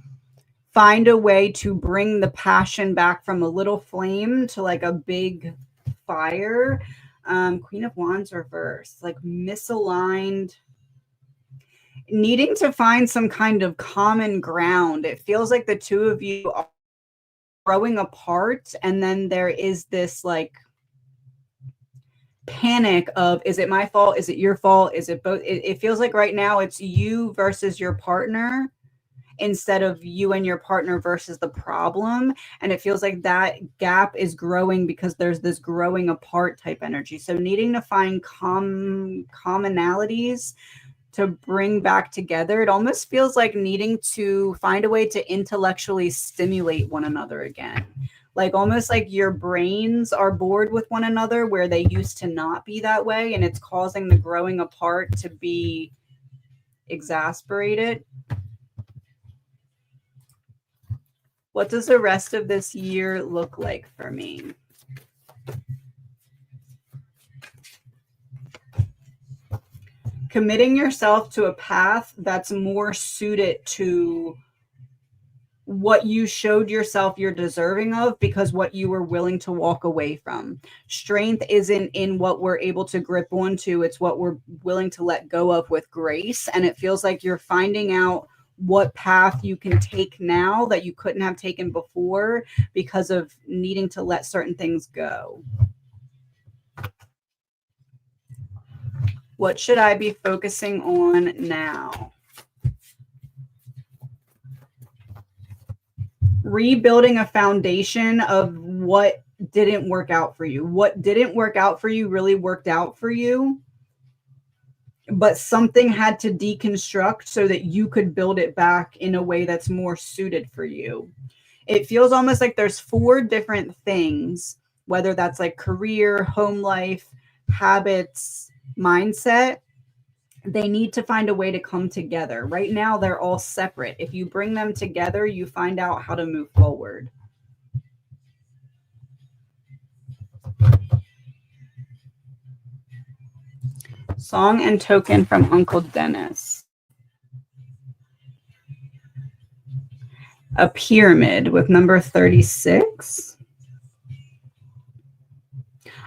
find a way to bring the passion back from a little flame to like a big fire. Queen of Wands reverse, like misaligned, needing to find some kind of common ground. It feels like the two of you are growing apart, and then there is this like panic of, is it my fault? Is it your fault? Is it both? It feels like right now it's you versus your partner instead of you and your partner versus the problem. And it feels like that gap is growing because there's this growing apart type energy. So needing to find commonalities to bring back together. It almost feels like needing to find a way to intellectually stimulate one another again. Like almost like your brains are bored with one another where they used to not be that way. And it's causing the growing apart to be exasperated. What does the rest of this year look like for me? Committing yourself to a path that's more suited to what you showed yourself you're deserving of, because what you were willing to walk away from. Strength isn't in what we're able to grip onto, it's what we're willing to let go of with grace. And it feels like you're finding out what path you can take now that you couldn't have taken before because of needing to let certain things go. What should I be focusing on now? Rebuilding a foundation of what didn't work out for you. What didn't work out for you really worked out for you, but something had to deconstruct so that you could build it back in a way that's more suited for you. It feels almost like there's 4 different things, whether that's like career, home life, habits, mindset. They need to find a way to come together. Right now, they're all separate. If you bring them together, you find out how to move forward. Song and token from Uncle Dennis. A pyramid with number 36.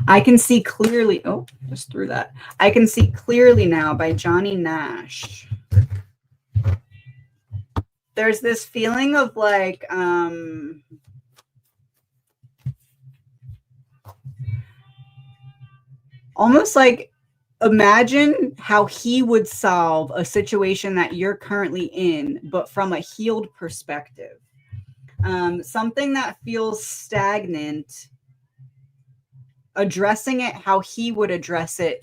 I can see clearly. Oh, just threw that. I can see clearly now by Johnny Nash. There's this feeling of like, almost like, imagine how he would solve a situation that you're currently in, but from a healed perspective. Something that feels stagnant, addressing it how he would address it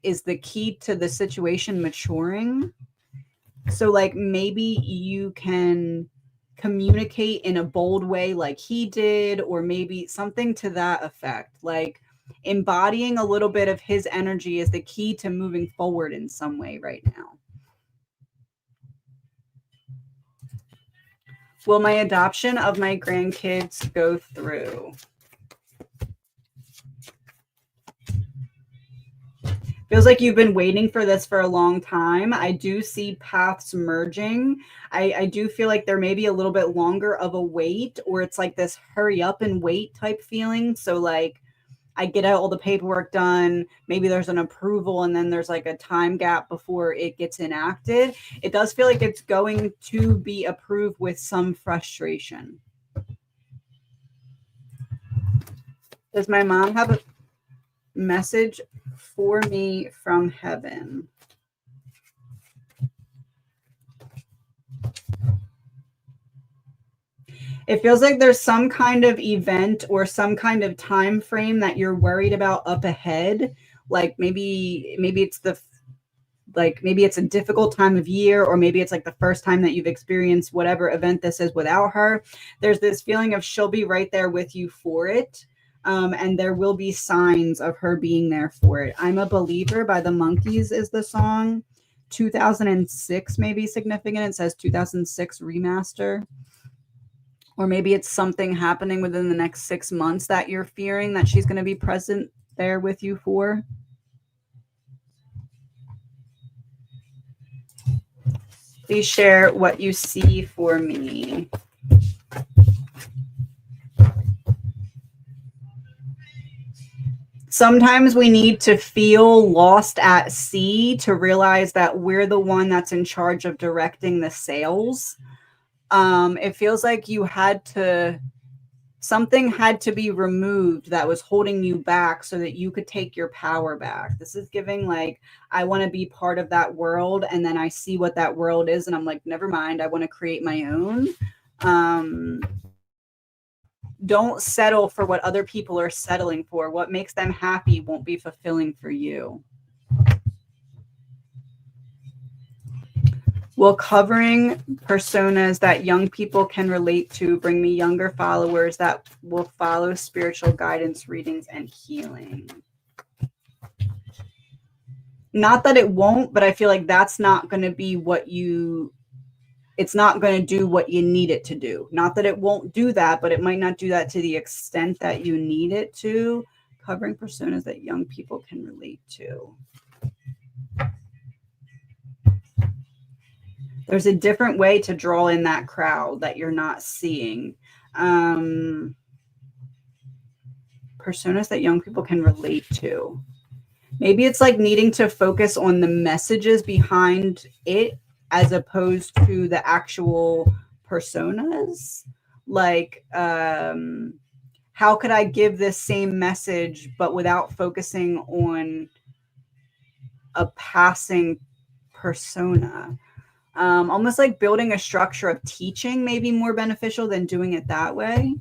is the key to the situation maturing. So like maybe you can communicate in a bold way like he did, or maybe something to that effect. Like embodying a little bit of his energy is the key to moving forward in some way right now. Will my adoption of my grandkids go through? Feels like you've been waiting for this for a long time. I do see paths merging. I do feel like there may be a little bit longer of a wait, or it's like this hurry up and wait type feeling. So like I get all the paperwork done, maybe there's an approval, and then there's like a time gap before it gets enacted. It does feel like it's going to be approved with some frustration. Does my mom have a message for me from heaven? It feels like there's some kind of event or some kind of time frame that you're worried about up ahead. Like maybe it's maybe it's a difficult time of year, or maybe it's like the first time that you've experienced whatever event this is without her. There's this feeling of she'll be right there with you for it. And there will be signs of her being there for it. I'm a Believer by the Monkees is the song. 2006 may be significant. It says 2006 remaster. Or maybe it's something happening within the next 6 months that you're fearing that she's going to be present there with you for. Please share what you see for me. Sometimes we need to feel lost at sea to realize that we're the one that's in charge of directing the sails. It feels like something had to be removed that was holding you back so that you could take your power back. This is giving like, I want to be part of that world. And then I see what that world is. And I'm like, never mind. I want to create my own. Don't settle for what other people are settling for. What makes them happy won't be fulfilling for you. Will covering personas that young people can relate to bring me younger followers that will follow spiritual guidance, readings, and healing? Not that it won't, but I feel like that's not going to be it's not going to do what you need it to do. Not that it won't do that, but it might not do that to the extent that you need it to. Covering personas that young people can relate to. There's a different way to draw in that crowd that you're not seeing. Personas that young people can relate to. Maybe it's like needing to focus on the messages behind it as opposed to the actual personas. Like, how could I give this same message, but without focusing on a passing persona? Almost like building a structure of teaching may be more beneficial than doing it that way.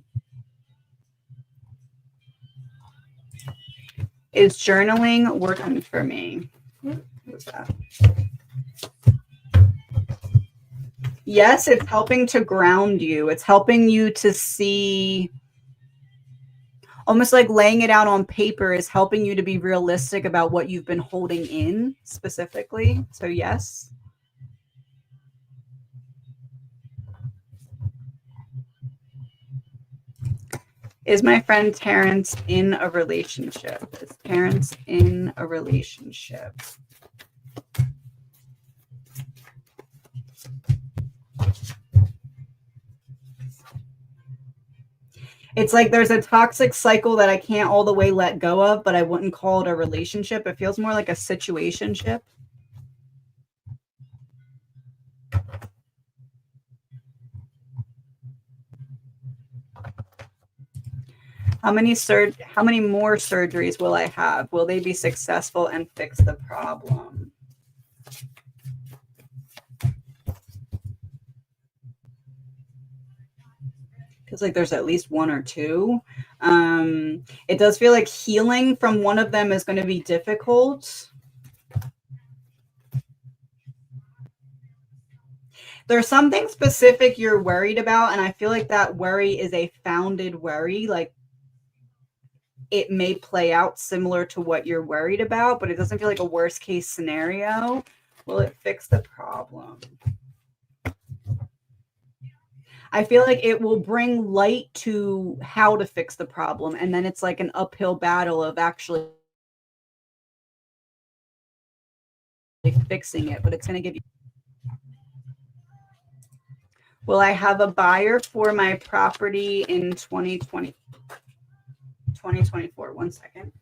Is journaling working for me? What's that? Yes, it's helping to ground you. It's helping you to see, almost like laying it out on paper is helping you to be realistic about what you've been holding in specifically. So yes. Is my friend Terrence in a relationship? Is Terrence in a relationship? It's like there's a toxic cycle that I can't all the way let go of, but I wouldn't call it a relationship. It feels more like a situationship. How many more surgeries will I have? Will they be successful and fix the problem? Feels like there's at least one or two. It does feel like healing from one of them is going to be difficult. There's something specific you're worried about, and I feel like that worry is a founded worry. Like, it may play out similar to what you're worried about, but it doesn't feel like a worst case scenario. Will it fix the problem? I feel like it will bring light to how to fix the problem. And then it's like an uphill battle of actually fixing it, but it's going to give you. Will I have a buyer for my property in 2024? 1 second.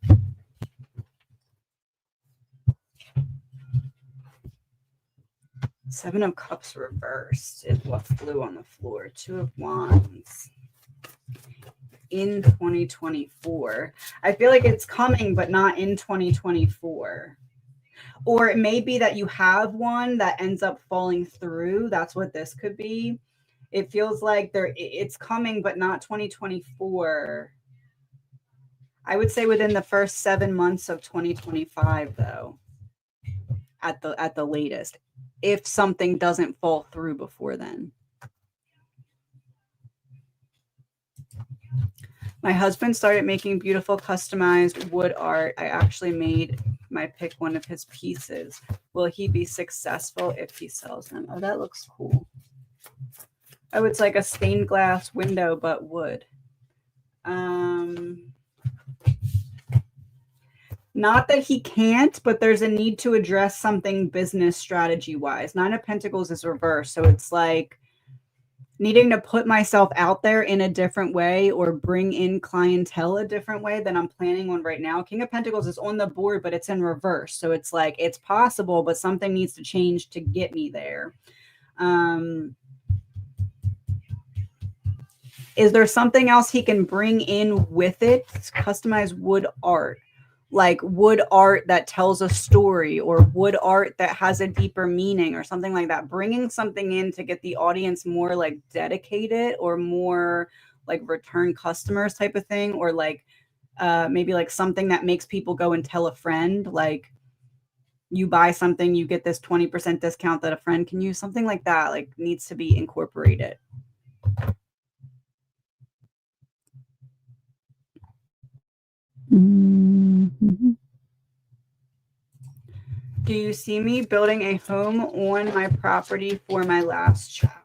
Seven of Cups reversed is what flew on the floor. Two of Wands in 2024. I feel like it's coming, but not in 2024. Or it may be that you have one that ends up falling through. That's what this could be. It feels like it's coming, but not 2024. I would say within the first 7 months of 2025, though, at the latest, if something doesn't fall through before then. My husband started making beautiful customized wood art. I actually made my pick one of his pieces. Will he be successful if he sells them? Oh, that looks cool. Oh, it's like a stained glass window, but wood. Not that he can't, but there's a need to address something business strategy wise. 9 of Pentacles is reversed. So it's like needing to put myself out there in a different way or bring in clientele a different way than I'm planning on right now. King of Pentacles is on the board, but it's in reverse. So it's like, it's possible, but something needs to change to get me there. Is there something else he can bring in with it? Customized wood art. Like wood art that tells a story, or wood art that has a deeper meaning, or something like that. Bringing something in to get the audience more like dedicated, or more like return customers type of thing, or like maybe like something that makes people go and tell a friend, like you buy something, you get this 20% discount that a friend can use. Something like that, like, needs to be incorporated. Mm-hmm. Do you see me building a home on my property for my last chapter?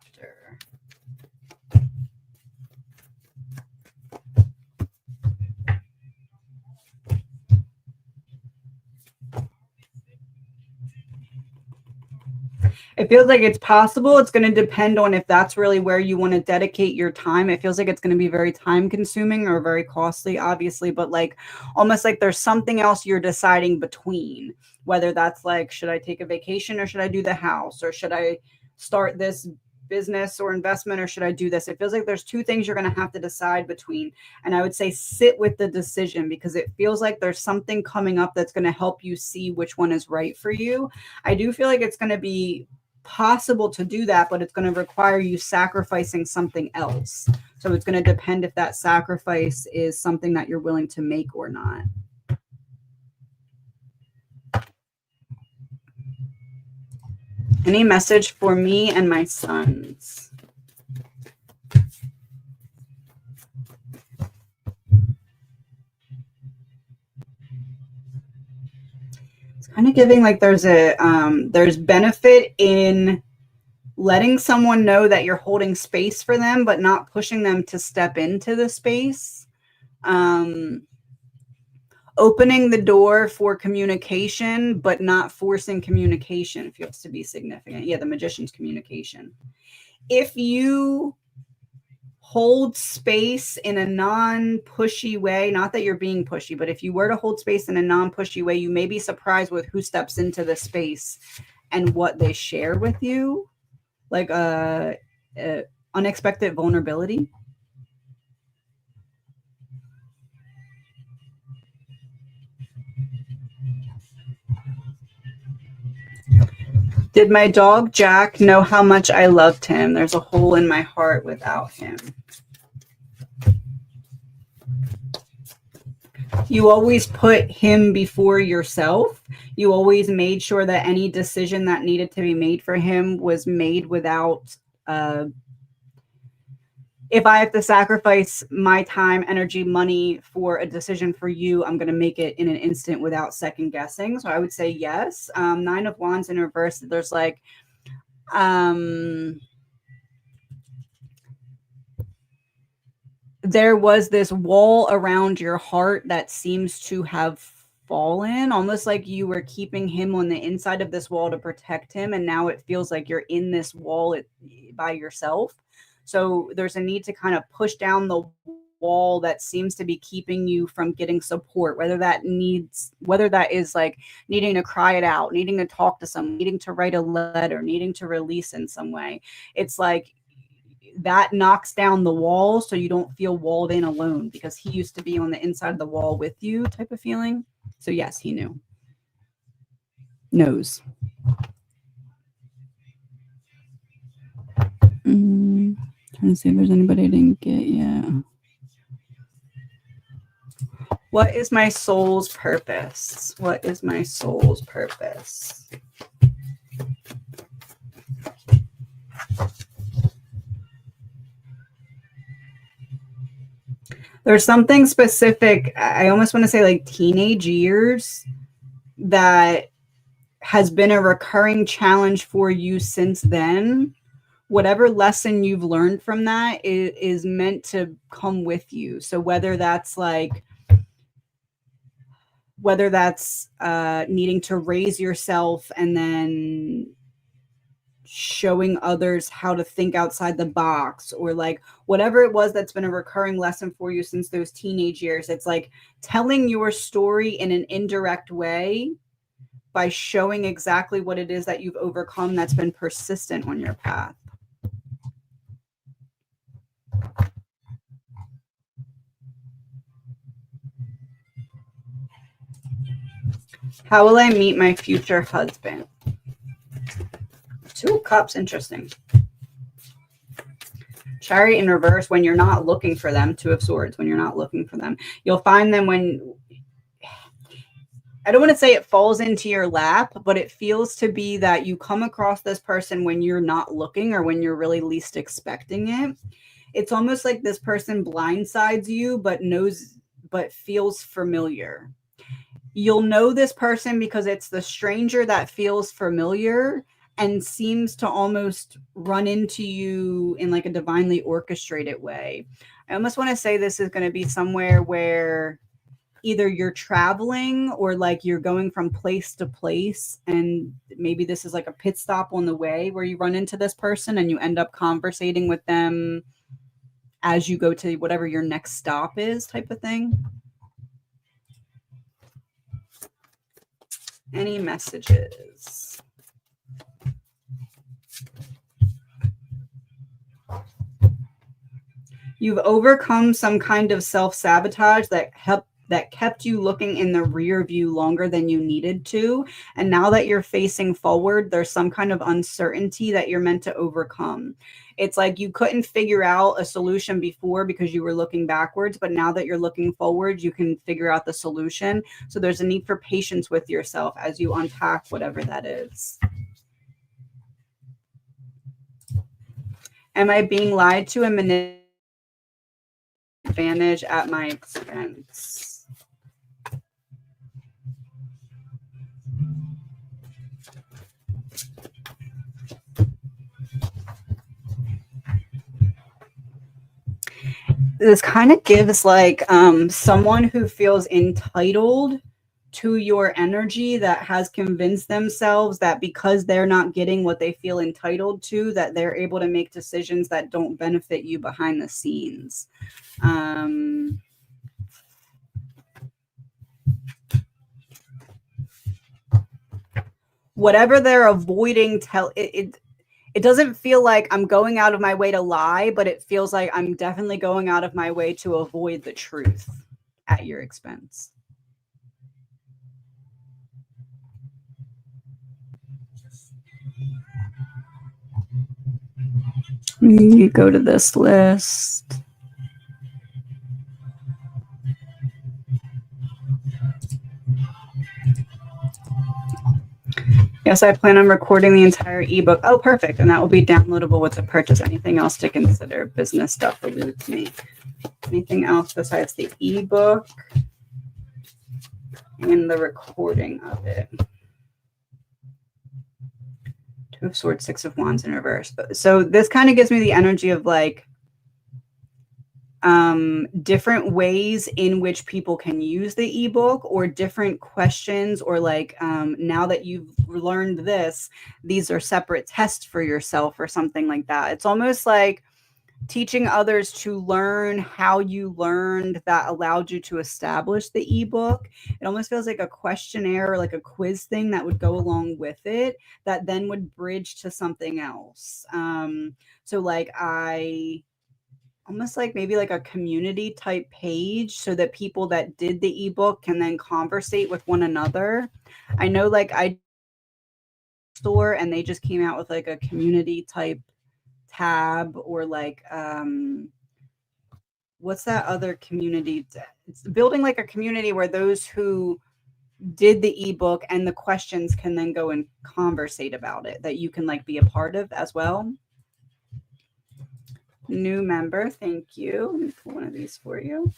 It feels like it's possible. It's going to depend on if that's really where you want to dedicate your time. It feels like it's going to be very time consuming or very costly, obviously, but like almost like there's something else you're deciding between, whether that's like, should I take a vacation or should I do the house, or should I start this business or investment, or should I do this? It feels like there's two things you're going to have to decide between. And I would say sit with the decision, because it feels like there's something coming up that's going to help you see which one is right for you. I do feel like it's going to be possible to do that, but it's going to require you sacrificing something else. So it's going to depend if that sacrifice is something that you're willing to make or not. Any message for me and my sons? It's kind of giving like there's benefit in letting someone know that you're holding space for them, but not pushing them to step into the space. Opening the door for communication, but not forcing communication feels to be significant. Yeah, the Magician's communication. If you hold space in a non-pushy way, not that you're being pushy, but if you were to hold space in a non-pushy way, you may be surprised with who steps into the space and what they share with you, like unexpected vulnerability. Did my dog Jack know how much I loved him? There's a hole in my heart without him. You always put him before yourself. You always made sure that any decision that needed to be made for him was made without, if I have to sacrifice my time, energy, money for a decision for you, I'm going to make it in an instant without second guessing. So I would say yes. 9 of Wands in reverse. There's like, there was this wall around your heart that seems to have fallen, almost like you were keeping him on the inside of this wall to protect him. And now it feels like you're in this wall by yourself. So there's a need to kind of push down the wall that seems to be keeping you from getting support, whether that is like needing to cry it out, needing to talk to someone, needing to write a letter, needing to release in some way. It's like that knocks down the wall so you don't feel walled in alone, because he used to be on the inside of the wall with you type of feeling. So yes, he knows. Trying to see if there's anybody I didn't get yet. What is my soul's purpose? What is my soul's purpose? There's something specific, I almost want to say like teenage years, that has been a recurring challenge for you since then. Whatever lesson you've learned from that is meant to come with you. So whether that's needing to raise yourself and then showing others how to think outside the box, or like whatever it was that's been a recurring lesson for you since those teenage years, it's like telling your story in an indirect way by showing exactly what it is that you've overcome that's been persistent on your path. How will I meet my future husband? Two of Cups, interesting. Chariot in reverse, when you're not looking for them. Two of Swords, when you're not looking for them. You'll find them when, I don't want to say it falls into your lap, but it feels to be that you come across this person when you're not looking or when you're really least expecting it. It's almost like this person blindsides you, but feels familiar. You'll know this person because it's the stranger that feels familiar and seems to almost run into you in like a divinely orchestrated way. I almost want to say this is going to be somewhere where either you're traveling or like you're going from place to place, and maybe this is like a pit stop on the way where you run into this person and you end up conversating with them as you go to whatever your next stop is, type of thing. Any messages? You've overcome some kind of self-sabotage that kept you looking in the rear view longer than you needed to. And now that you're facing forward, there's some kind of uncertainty that you're meant to overcome. It's like you couldn't figure out a solution before because you were looking backwards, but now that you're looking forward, you can figure out the solution. So there's a need for patience with yourself as you unpack whatever that is. Am I being lied to and manipulated advantage at my expense? This kind of gives like someone who feels entitled to your energy, that has convinced themselves that because they're not getting what they feel entitled to, that they're able to make decisions that don't benefit you behind the scenes. Whatever they're avoiding, it doesn't feel like I'm going out of my way to lie, but it feels like I'm definitely going out of my way to avoid the truth at your expense. You go to this list. Yes, I plan on recording the entire ebook. Oh, perfect. And that will be downloadable with the purchase. Anything else to consider? Business stuff eludes me. Anything else besides the ebook and the recording of it? Two of Swords, Six of Wands in reverse. So this kind of gives me the energy of like different ways in which people can use the ebook, or different questions, or like now that you've learned this, these are separate tests for yourself or something like that. It's almost like teaching others to learn how you learned that allowed you to establish the ebook. It almost feels like a questionnaire or like a quiz thing that would go along with it, that then would bridge to something else. So like almost like maybe like a community type page, so that people that did the ebook can then conversate with one another. I know like I store, and they just came out with like a community type tab, or like what's that other community? It's building like a community where those who did the ebook and the questions can then go and conversate about it, that you can like be a part of as well. New member, thank you. Let me pull one of these for you.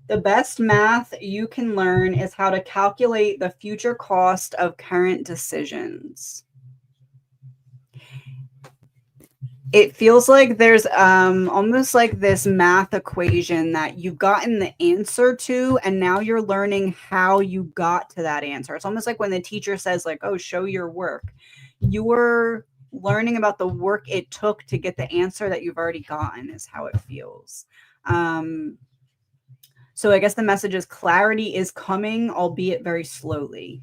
The best math you can learn is how to calculate the future cost of current decisions. It feels like there's almost like this math equation that you've gotten the answer to, and now you're learning how you got to that answer. It's almost like when the teacher says like, oh, show your work. You're learning about the work it took to get the answer that you've already gotten is how it feels. So I guess the message is clarity is coming, albeit very slowly.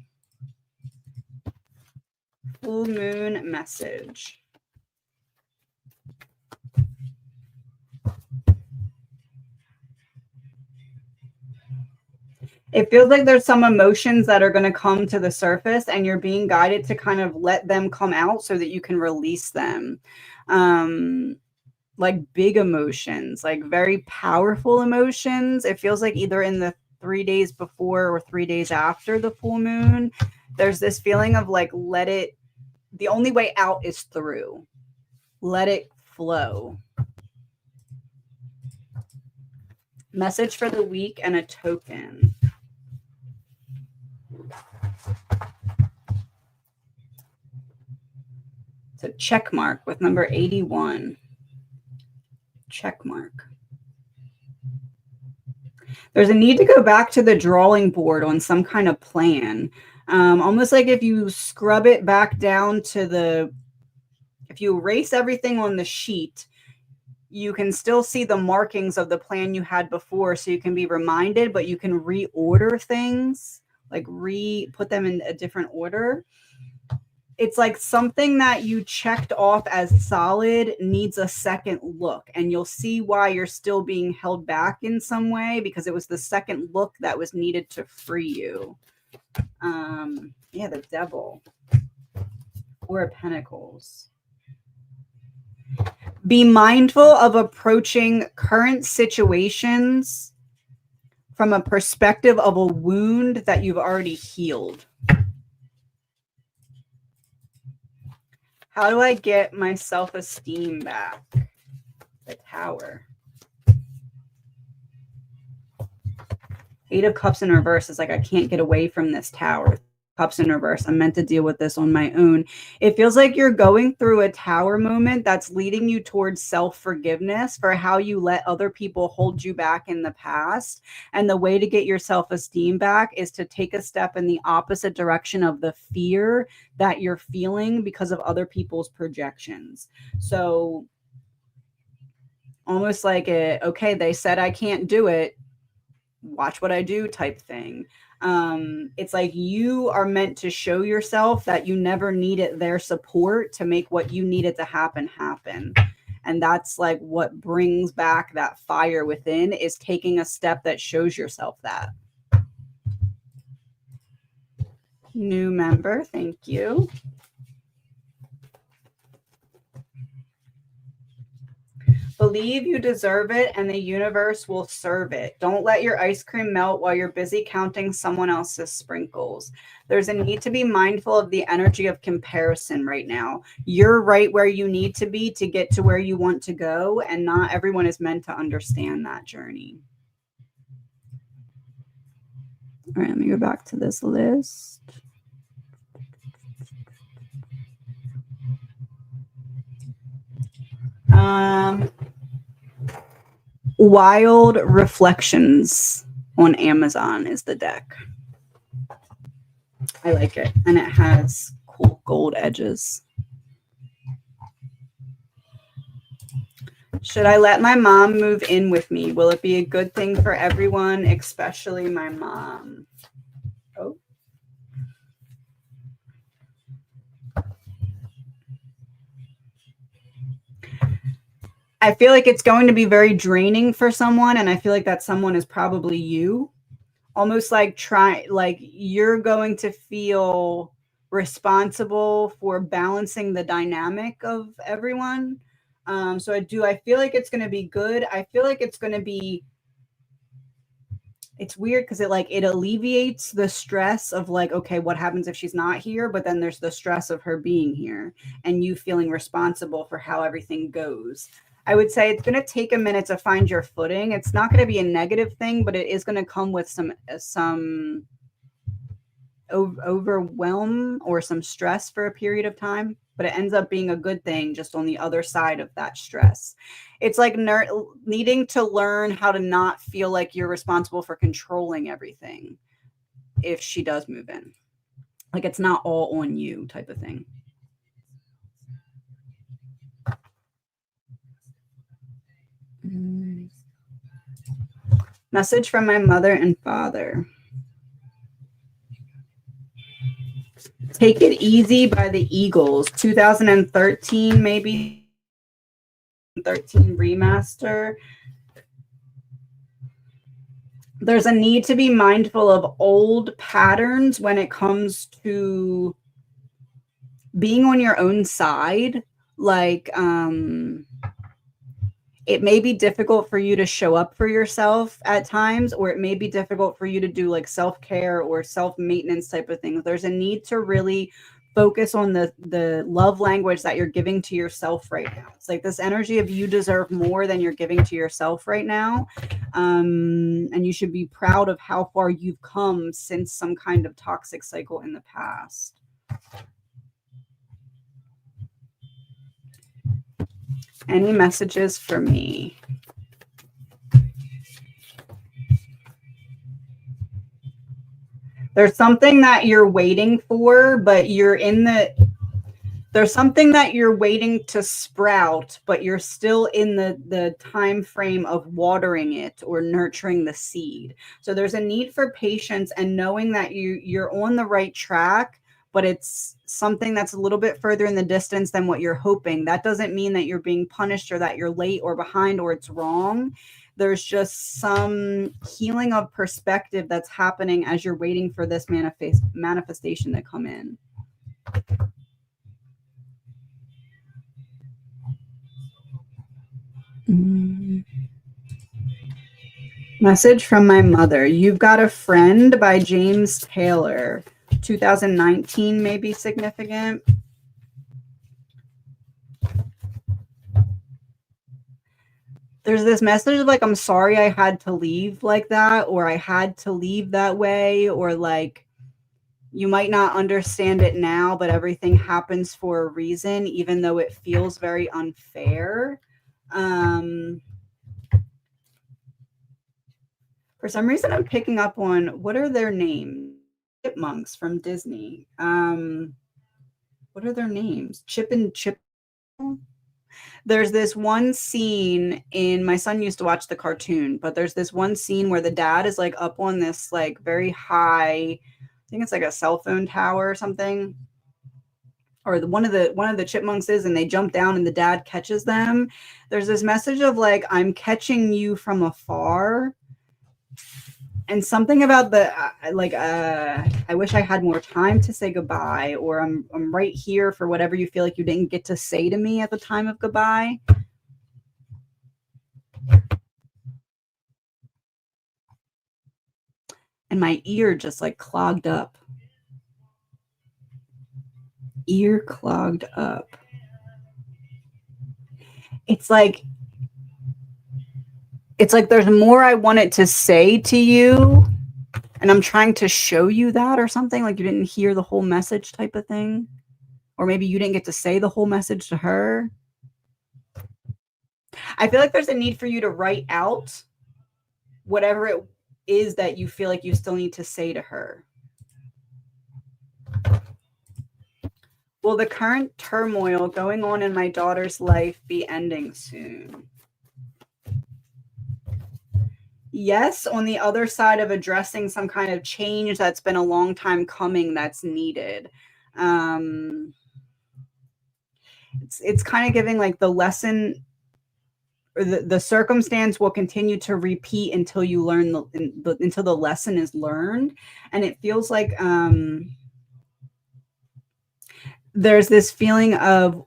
Full moon message. It feels like there's some emotions that are going to come to the surface, and you're being guided to kind of let them come out so that you can release them. Like big emotions, like very powerful emotions. It feels like either in the 3 days before or 3 days after the full moon, there's this feeling of like, let it, the only way out is through. Let it flow. Message for the week and a token. It's a check mark with number 81. Check mark. There's a need to go back to the drawing board on some kind of plan. Almost like if you scrub it back down to the, if you erase everything on the sheet, you can still see the markings of the plan you had before, so you can be reminded, but you can reorder things, like put them in a different order. It's like something that you checked off as solid needs a second look, and you'll see why you're still being held back in some way, because it was the second look that was needed to free you. Yeah, the devil or pentacles. Be mindful of approaching current situations from a perspective of a wound that you've already healed. How do I get my self-esteem back? The Tower. Eight of Cups in reverse is like, I can't get away from this Tower. Cups in reverse. I'm meant to deal with this on my own. It feels like you're going through a Tower moment that's leading you towards self-forgiveness for how you let other people hold you back in the past. And the way to get your self-esteem back is to take a step in the opposite direction of the fear that you're feeling because of other people's projections. So almost like okay, they said I can't do it, watch what I do type thing. It's like you are meant to show yourself that you never needed their support to make what you needed to happen. And that's like what brings back that fire within, is taking a step that shows yourself that. New member, thank you. Believe you deserve it and the universe will serve it. Don't let your ice cream melt while you're busy counting someone else's sprinkles. There's a need to be mindful of the energy of comparison right now. You're right where you need to be to get to where you want to go, and not everyone is meant to understand that journey. All right, let me go back to this list. Wild Reflections on Amazon is the deck. I like it, and it has cool gold edges. Should I let my mom move in with me? Will it be a good thing for everyone, especially my mom? Oh. I feel like it's going to be very draining for someone, and I feel like that someone is probably you. almost like you're going to feel responsible for balancing the dynamic of everyone. So I feel like it's going to be good. I feel like it's going to be, it's weird because it alleviates the stress of like, okay, what happens if she's not here? But then there's the stress of her being here and you feeling responsible for how everything goes. I would say it's going to take a minute to find your footing. It's not going to be a negative thing, but it is going to come with some overwhelm or some stress for a period of time, but it ends up being a good thing just on the other side of that stress. It's like needing to learn how to not feel like you're responsible for controlling everything if she does move in. Like it's not all on you type of thing. Message from my mother and father. Take It Easy by the Eagles, 2013, maybe 13 remaster. There's a need to be mindful of old patterns when it comes to being on your own side. Like, it may be difficult for you to show up for yourself at times, or it may be difficult for you to do like self-care or self-maintenance type of things. There's a need to really focus on the love language that you're giving to yourself right now. It's like this energy of you deserve more than you're giving to yourself right now. And you should be proud of how far you've come since some kind of toxic cycle in the past. Any messages for me? There's something that you're waiting for, but there's something that you're waiting to sprout, but you're still in the time frame of watering it or nurturing the seed. So there's a need for patience and knowing that you're on the right track, but it's something that's a little bit further in the distance than what you're hoping. That doesn't mean that you're being punished or that you're late or behind or it's wrong. There's just some healing of perspective that's happening as you're waiting for this manifestation to come in. Message from my mother. You've Got a Friend by James Taylor. 2019 may be significant. There's this message of like, I'm sorry I had to leave like that, or I had to leave that way, or like, you might not understand it now, but everything happens for a reason, even though it feels very unfair. For some reason, I'm picking up on, what are their names? Chipmunks from Disney. What are their names? Chip and Chip. There's this one scene in, my son used to watch the cartoon, but there's this one scene where the dad is like up on this like very high, I think it's like a cell phone tower or something, or one of the chipmunks is, and they jump down and the dad catches them. There's this message of like, I'm catching you from afar. And something about the I wish I had more time to say goodbye, or I'm right here for whatever you feel like you didn't get to say to me at the time of goodbye. And my ear just like clogged up. Ear clogged up. It's like there's more I wanted to say to you, and I'm trying to show you that, or something, like you didn't hear the whole message type of thing. Or maybe you didn't get to say the whole message to her. I feel like there's a need for you to write out whatever it is that you feel like you still need to say to her. Will the current turmoil going on in my daughter's life be ending soon? Yes, on the other side of addressing some kind of change that's been a long time coming that's needed. It's kind of giving like the lesson the circumstance will continue to repeat until you learn until the lesson is learned. And it feels like there's this feeling of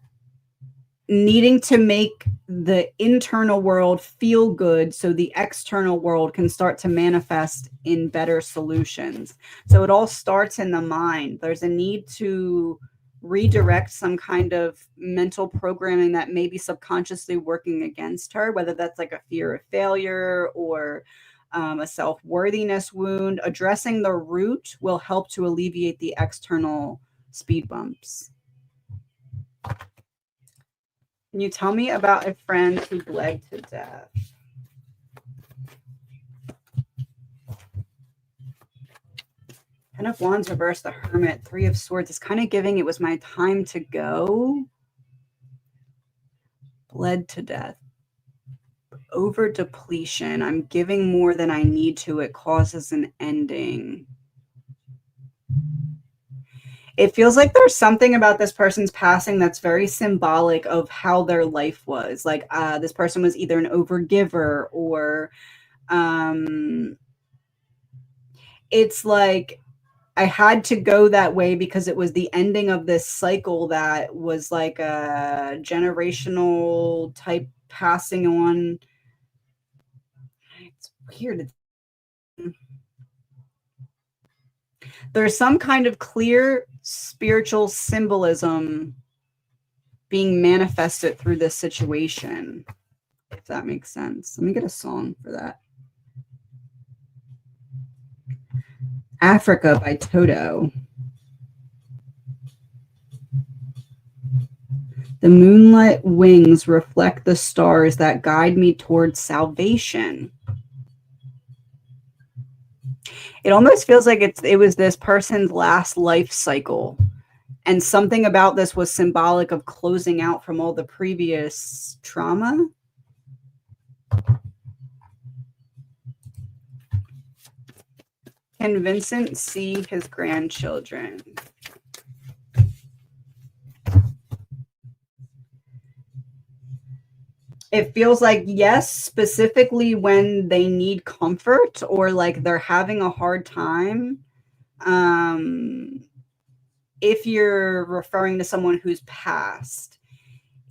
needing to make the internal world feel good so the external world can start to manifest in better solutions. So it all starts in the mind. There's a need to redirect some kind of mental programming that may be subconsciously working against her, whether that's like a fear of failure or a self-worthiness wound. Addressing the root will help to alleviate the external speed bumps. Can you tell me about a friend who bled to death? Ten of Wands reversed, the Hermit, Three of Swords. It's kind of giving it was my time to go. Bled to death. Over depletion. I'm giving more than I need to. It causes an ending. It feels like there's something about this person's passing that's very symbolic of how their life was. Like this person was either an overgiver or it's like I had to go that way because it was the ending of this cycle that was like a generational type passing on. It's weird. There's some kind of clear spiritual symbolism being manifested through this situation, if that makes sense. Let me get a song for that. Africa by Toto. The moonlit wings reflect the stars that guide me towards salvation. It almost feels like it was this person's last life cycle. And something about this was symbolic of closing out from all the previous trauma. Can Vincent see his grandchildren? It feels like yes, specifically when they need comfort or like they're having a hard time. If you're referring to someone who's passed,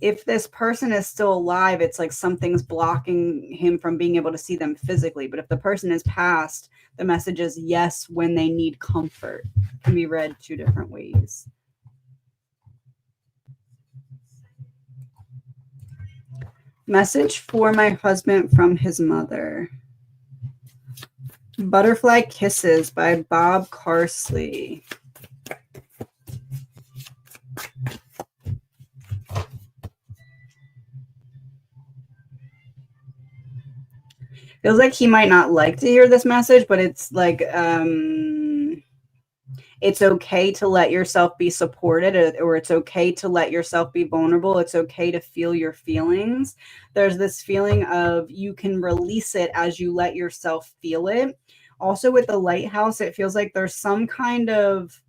if this person is still alive, it's like something's blocking him from being able to see them physically. But if the person is passed, the message is yes, when they need comfort. It can be read two different ways. Message for my husband from his mother. Butterfly Kisses by Bob Carsley. Feels like he might not like to hear this message, but it's like it's okay to let yourself be supported, or it's okay to let yourself be vulnerable. It's okay to feel your feelings. There's this feeling of you can release it as you let yourself feel it. Also with the lighthouse, it feels like there's some kind of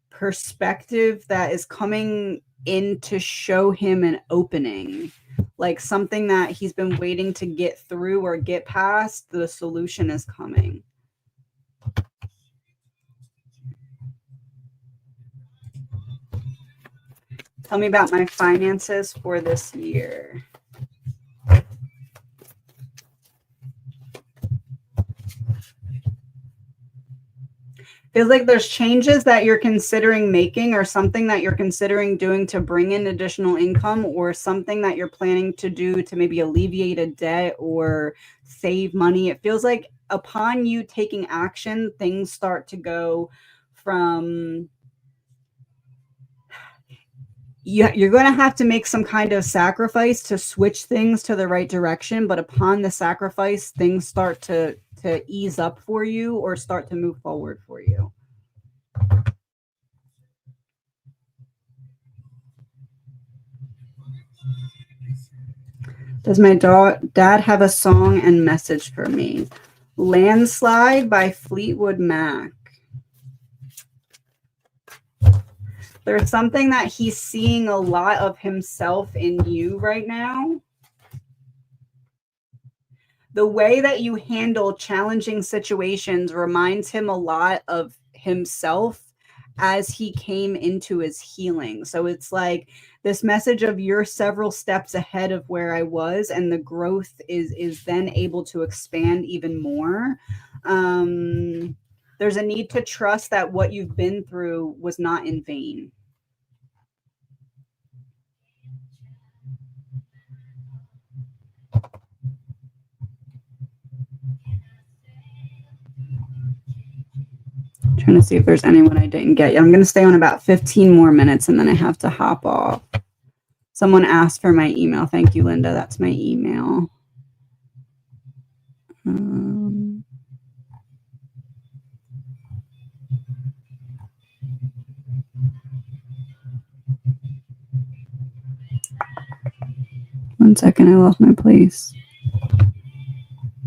perspective that is coming in to show him an opening, like something that he's been waiting to get through or get past. The solution is coming. Tell me about my finances for this year. Feels like there's changes that you're considering making or something that you're considering doing to bring in additional income, or something that you're planning to do to maybe alleviate a debt or save money. It feels like upon you taking action, things start to go from you're going to have to make some kind of sacrifice to switch things to the right direction. But upon the sacrifice, things start to ease up for you or start to move forward for you. Does my dad have a song and message for me? Landslide by Fleetwood Mac. There's something that he's seeing a lot of himself in you right now. The way that you handle challenging situations reminds him a lot of himself as he came into his healing. So it's like this message of you're several steps ahead of where I was, and the growth is then able to expand even more. There's a need to trust that what you've been through was not in vain. Trying to see if there's anyone I didn't get. I'm going to stay on about 15 more minutes and then I have to hop off. Someone asked for my email. Thank you, Linda. That's my email. One second. I lost my place.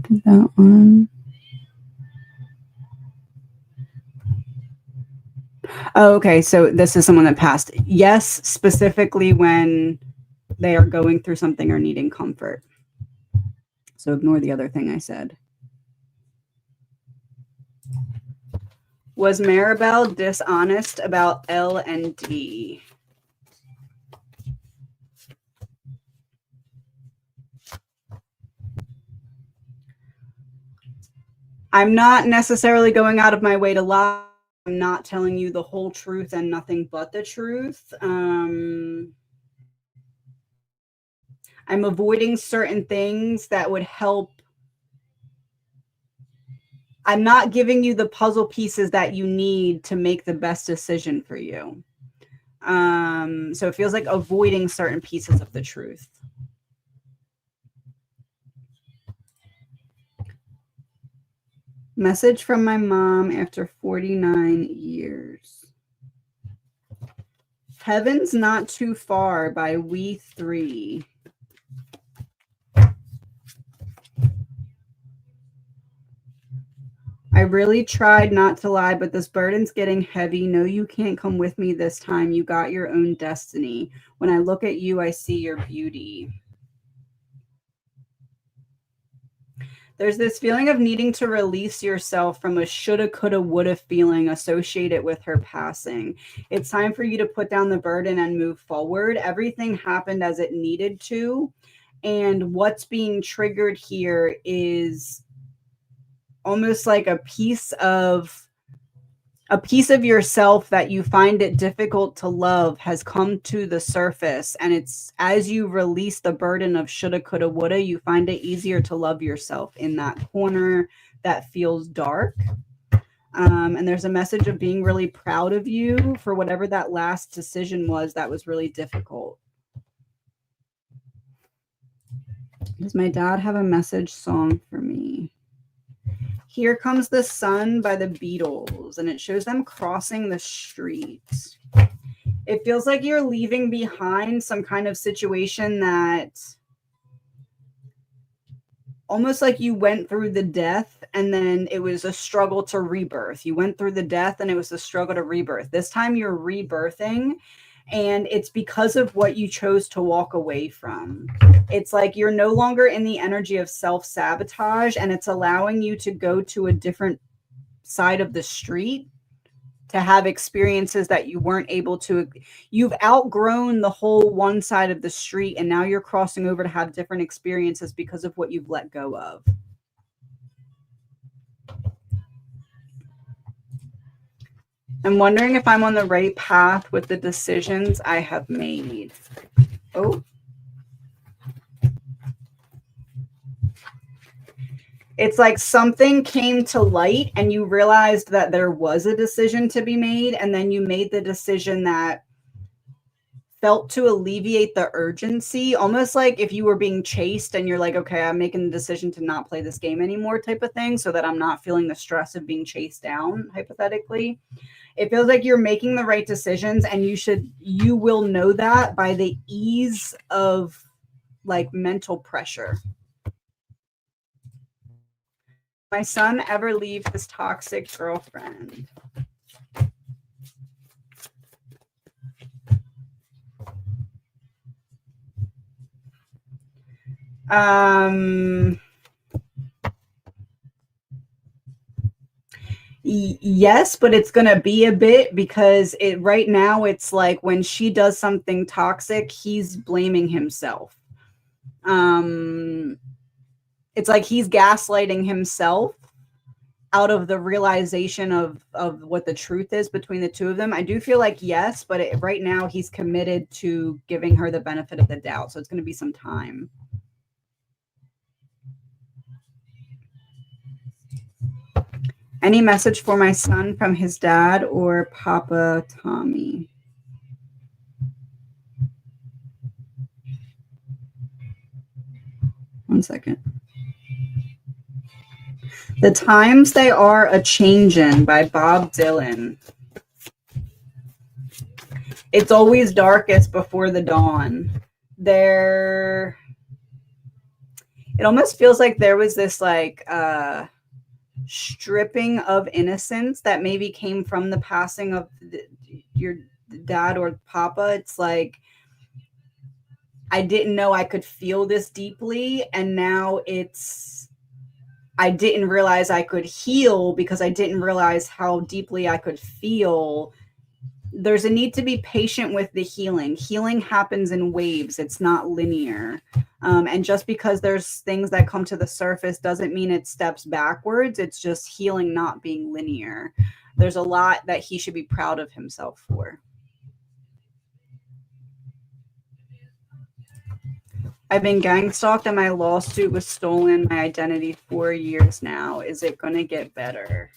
Did that one. Oh, okay. So this is someone that passed. Yes, specifically when they are going through something or needing comfort. So ignore the other thing I said. Was Maribel dishonest about L and D? I'm not necessarily going out of my way to lie. I'm not telling you the whole truth and nothing but the truth. I'm avoiding certain things that would help. I'm not giving you the puzzle pieces that you need to make the best decision for you. So it feels like avoiding certain pieces of the truth. Message from my mom after 49 years. Heaven's Not Too Far by We Three. I really tried not to lie, but this burden's getting heavy. No, you can't come with me this time. You got your own destiny. When I look at you, I see your beauty. There's this feeling of needing to release yourself from a shoulda, coulda, woulda feeling associated with her passing. It's time for you to put down the burden and move forward. Everything happened as it needed to. And what's being triggered here is almost like a piece of yourself that you find it difficult to love has come to the surface, and it's as you release the burden of shoulda, coulda, woulda, you find it easier to love yourself in that corner that feels dark. And there's a message of being really proud of you for whatever that last decision was that was really difficult. Does my dad have a message song for me? Here Comes the Sun by the Beatles, and it shows them crossing the street. It feels like you're leaving behind some kind of situation that almost like you went through the death and then it was a struggle to rebirth. You went through the death and it was a struggle to rebirth. This time you're rebirthing, and it's because of what you chose to walk away from. It's like you're no longer in the energy of self-sabotage, and it's allowing you to go to a different side of the street to have experiences that you weren't able to. You've outgrown the whole one side of the street, and now you're crossing over to have different experiences because of what you've let go of. I'm wondering if I'm on the right path with the decisions I have made. Oh. It's like something came to light and you realized that there was a decision to be made, and then you made the decision that felt to alleviate the urgency, almost like if you were being chased and you're like, okay, I'm making the decision to not play this game anymore type of thing, so that I'm not feeling the stress of being chased down, hypothetically. It feels like you're making the right decisions, and you will know that by the ease of like mental pressure. My son ever leave his toxic girlfriend? Yes, but it's going to be a bit because right now it's like when she does something toxic, he's blaming himself. It's like he's gaslighting himself out of the realization of what the truth is between the two of them. I do feel like yes, but right now he's committed to giving her the benefit of the doubt. So it's going to be some time. Any message for my son from his dad or Papa Tommy? One second. The Times They Are a Changin' by Bob Dylan. It's always darkest before the dawn. It almost feels like there was this like stripping of innocence that maybe came from the passing of your dad or papa. It's like, I didn't know I could feel this deeply, and now I didn't realize I could heal because I didn't realize how deeply I could feel. There's a need to be patient with the healing. Healing happens in waves. It's not linear. And just because there's things that come to the surface doesn't mean it steps backwards. It's just healing not being linear. There's a lot that he should be proud of himself for. I've been gang stalked and my lawsuit was stolen my identity 4 years now. Is it going to get better?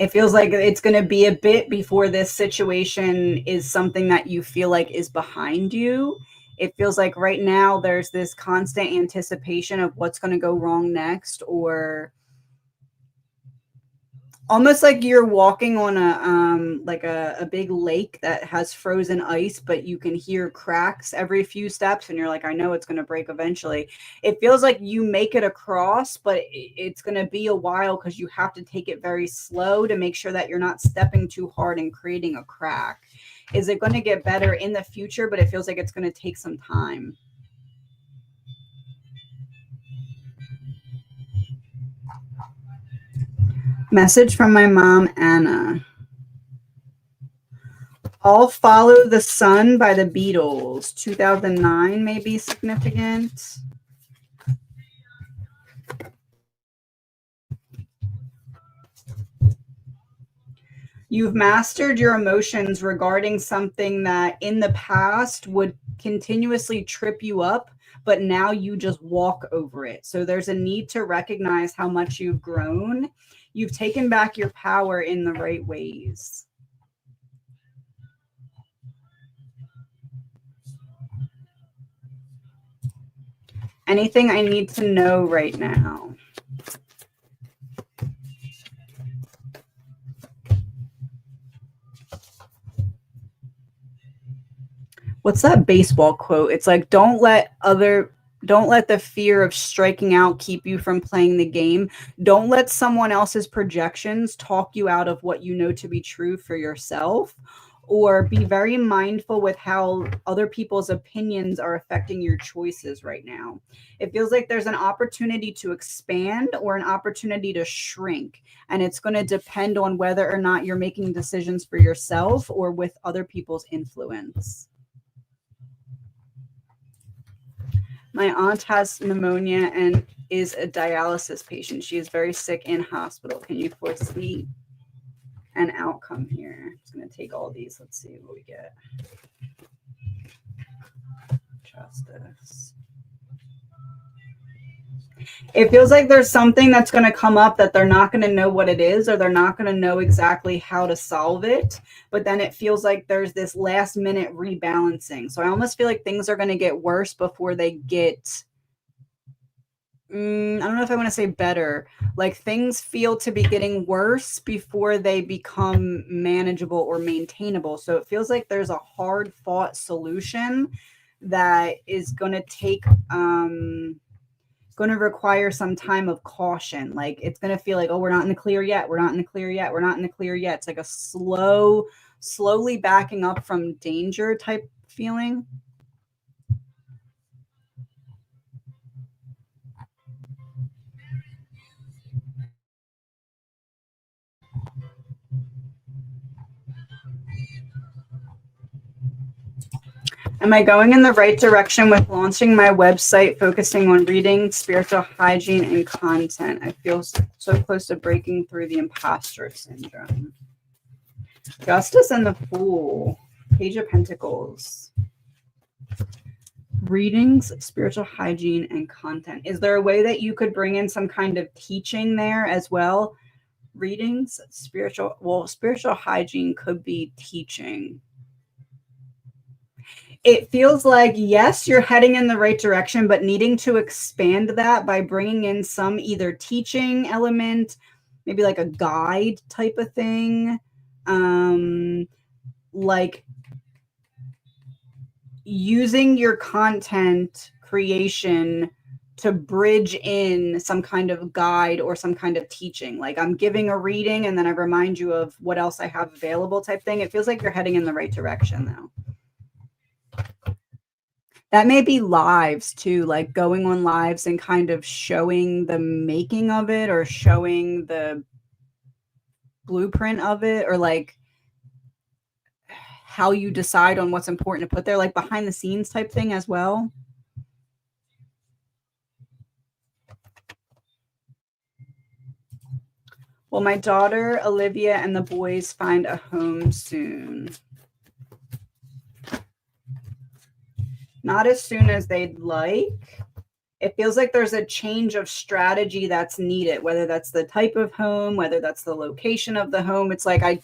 It feels like it's going to be a bit before this situation is something that you feel like is behind you. It feels like right now there's this constant anticipation of what's going to go wrong next, or almost like you're walking on a big lake that has frozen ice, but you can hear cracks every few steps and you're like, I know it's going to break eventually. It feels like you make it across, but it's going to be a while because you have to take it very slow to make sure that you're not stepping too hard and creating a crack. Is it going to get better in the future? But it feels like it's going to take some time. Message from my mom, Anna. I'll Follow the Sun by the Beatles. 2009 may be significant. You've mastered your emotions regarding something that in the past would continuously trip you up, but now you just walk over it. So there's a need to recognize how much you've grown. You've taken back your power in the right ways. Anything I need to know right now? What's that baseball quote? It's like, don't let the fear of striking out keep you from playing the game. Don't let someone else's projections talk you out of what you know to be true for yourself, or be very mindful with how other people's opinions are affecting your choices right now. It feels like there's an opportunity to expand or an opportunity to shrink, and it's going to depend on whether or not you're making decisions for yourself or with other people's influence. My aunt has pneumonia and is a dialysis patient. She is very sick in hospital. Can you foresee an outcome here? I'm just going to take all these. Let's see what we get. Justice. It feels like there's something that's going to come up that they're not going to know what it is, or they're not going to know exactly how to solve it. But then it feels like there's this last minute rebalancing. So I almost feel like things are going to get worse before they get, I don't know if I want to say better. Like things feel to be getting worse before they become manageable or maintainable. So it feels like there's a hard fought solution that is going to take, going to require some time of caution. Like it's going to feel like, oh, we're not in the clear yet. We're not in the clear yet. We're not in the clear yet. It's like a slowly backing up from danger type feeling. Am I going in the right direction with launching my website, focusing on reading, spiritual hygiene, and content? I feel so close to breaking through the imposter syndrome. Justice and the Fool. Page of Pentacles. Readings, spiritual hygiene, and content. Is there a way that you could bring in some kind of teaching there as well? Readings, spiritual hygiene could be teaching. It feels like, yes, you're heading in the right direction, but needing to expand that by bringing in some either teaching element, maybe like a guide type of thing, like using your content creation to bridge in some kind of guide or some kind of teaching. Like I'm giving a reading and then I remind you of what else I have available type thing. It feels like you're heading in the right direction though. That may be lives too, like going on lives and kind of showing the making of it or showing the blueprint of it, or like how you decide on what's important to put there, like behind the scenes type thing as well. Will my daughter, Olivia, and the boys find a home soon? Not as soon as they'd like. It feels like there's a change of strategy that's needed, whether that's the type of home, whether that's the location of the home. It's like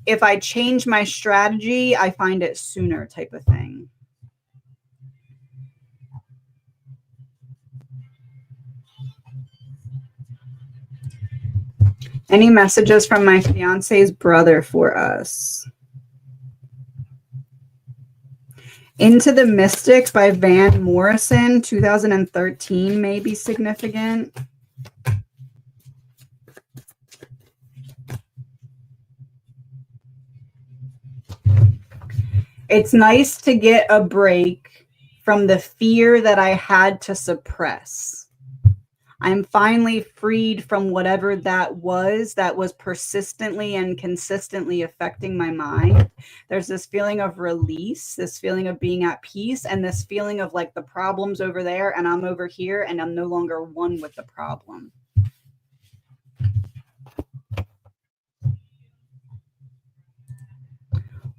if I change my strategy, I find it sooner type of thing. Any messages from my fiance's brother for us? Into the Mystic by Van Morrison, 2013 may be significant. It's nice to get a break from the fear that I had to suppress. I'm finally freed from whatever that was persistently and consistently affecting my mind. There's this feeling of release, this feeling of being at peace, and this feeling of like the problem's over there and I'm over here and I'm no longer one with the problem.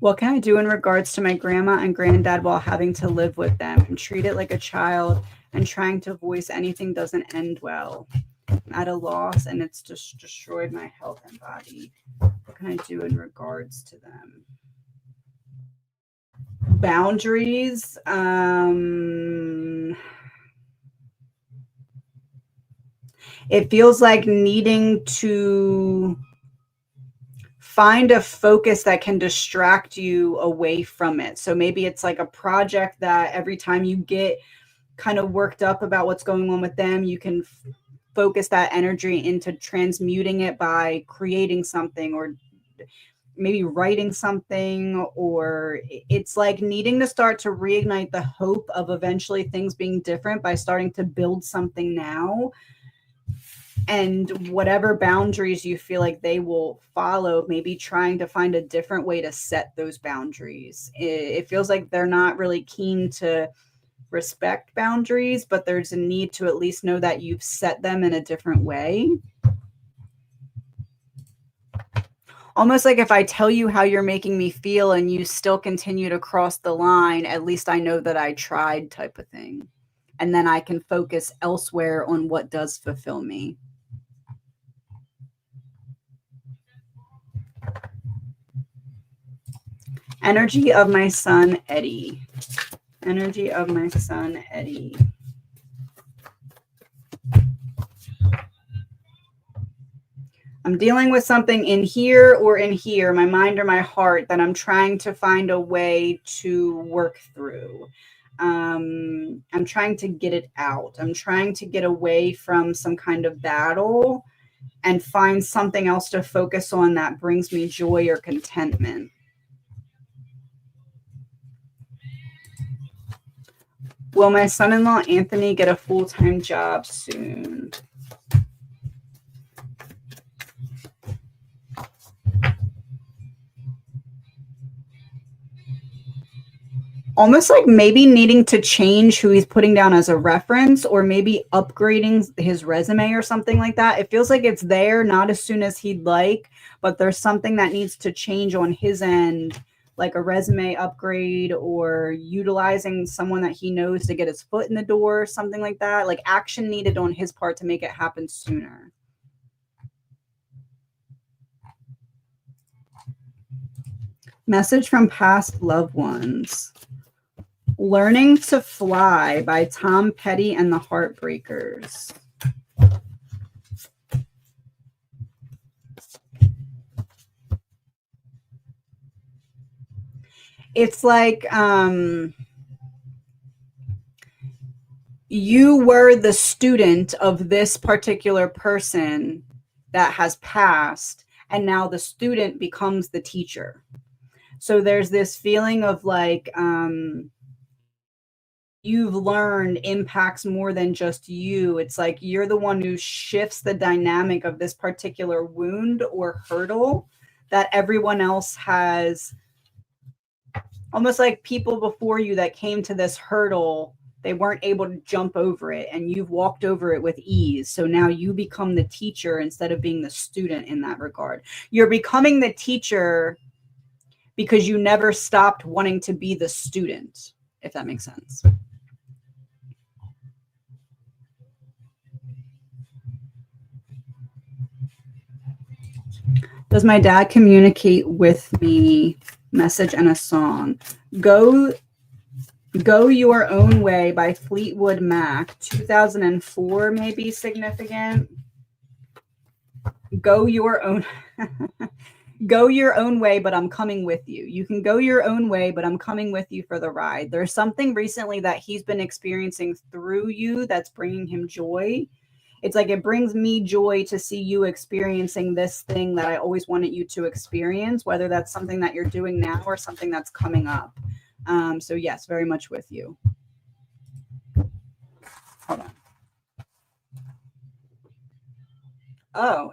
What can I do in regards to my grandma and granddad while having to live with them and treat it like a child and trying to voice anything doesn't end well? I'm at a loss and it's just destroyed my health and body. What can I do in regards to them? Boundaries. It feels like needing to find a focus that can distract you away from it. So maybe it's like a project that every time you get kind of worked up about what's going on with them, you can focus that energy into transmuting it by creating something or maybe writing something, or it's like needing to start to reignite the hope of eventually things being different by starting to build something now. And whatever boundaries you feel like they will follow, maybe trying to find a different way to set those boundaries. It feels like they're not really keen to respect boundaries, but there's a need to at least know that you've set them in a different way. Almost like if I tell you how you're making me feel and you still continue to cross the line, at least I know that I tried type of thing. And then I can focus elsewhere on what does fulfill me. Energy of my son, Eddie. Energy of my son, Eddie. I'm dealing with something in here or in here, my mind or my heart, that I'm trying to find a way to work through. I'm trying to get it out. I'm trying to get away from some kind of battle and find something else to focus on that brings me joy or contentment. Will my son-in-law Anthony get a full-time job soon? almost like maybe needing to change who he's putting down as a reference, or maybe upgrading his resume or something like that. It feels like it's there, not as soon as he'd like, but there's something that needs to change on his end, like a resume upgrade or utilizing someone that he knows to get his foot in the door, something like that. Like action needed on his part to make it happen sooner. Message from past loved ones. Learning to Fly by Tom Petty and the Heartbreakers. It's like you were the student of this particular person that has passed, and now the student becomes the teacher. So there's this feeling of like you've learned impacts more than just you. It's like you're the one who shifts the dynamic of this particular wound or hurdle that everyone else has. Almost like people before you that came to this hurdle, they weren't able to jump over it, and you've walked over it with ease. So now you become the teacher instead of being the student in that regard. You're becoming the teacher because you never stopped wanting to be the student, if that makes sense. Does my dad communicate with me? Message and a song. Go Your Own Way by Fleetwood Mac. 2004 may be significant. Go your own way, but I'm coming with you. You can go your own way, but I'm coming with you for the ride. There's something recently that he's been experiencing through you that's bringing him joy. It's like it brings me joy to see you experiencing this thing that I always wanted you to experience, whether that's something that you're doing now or something that's coming up. So yes, very much with you. Hold on. Oh,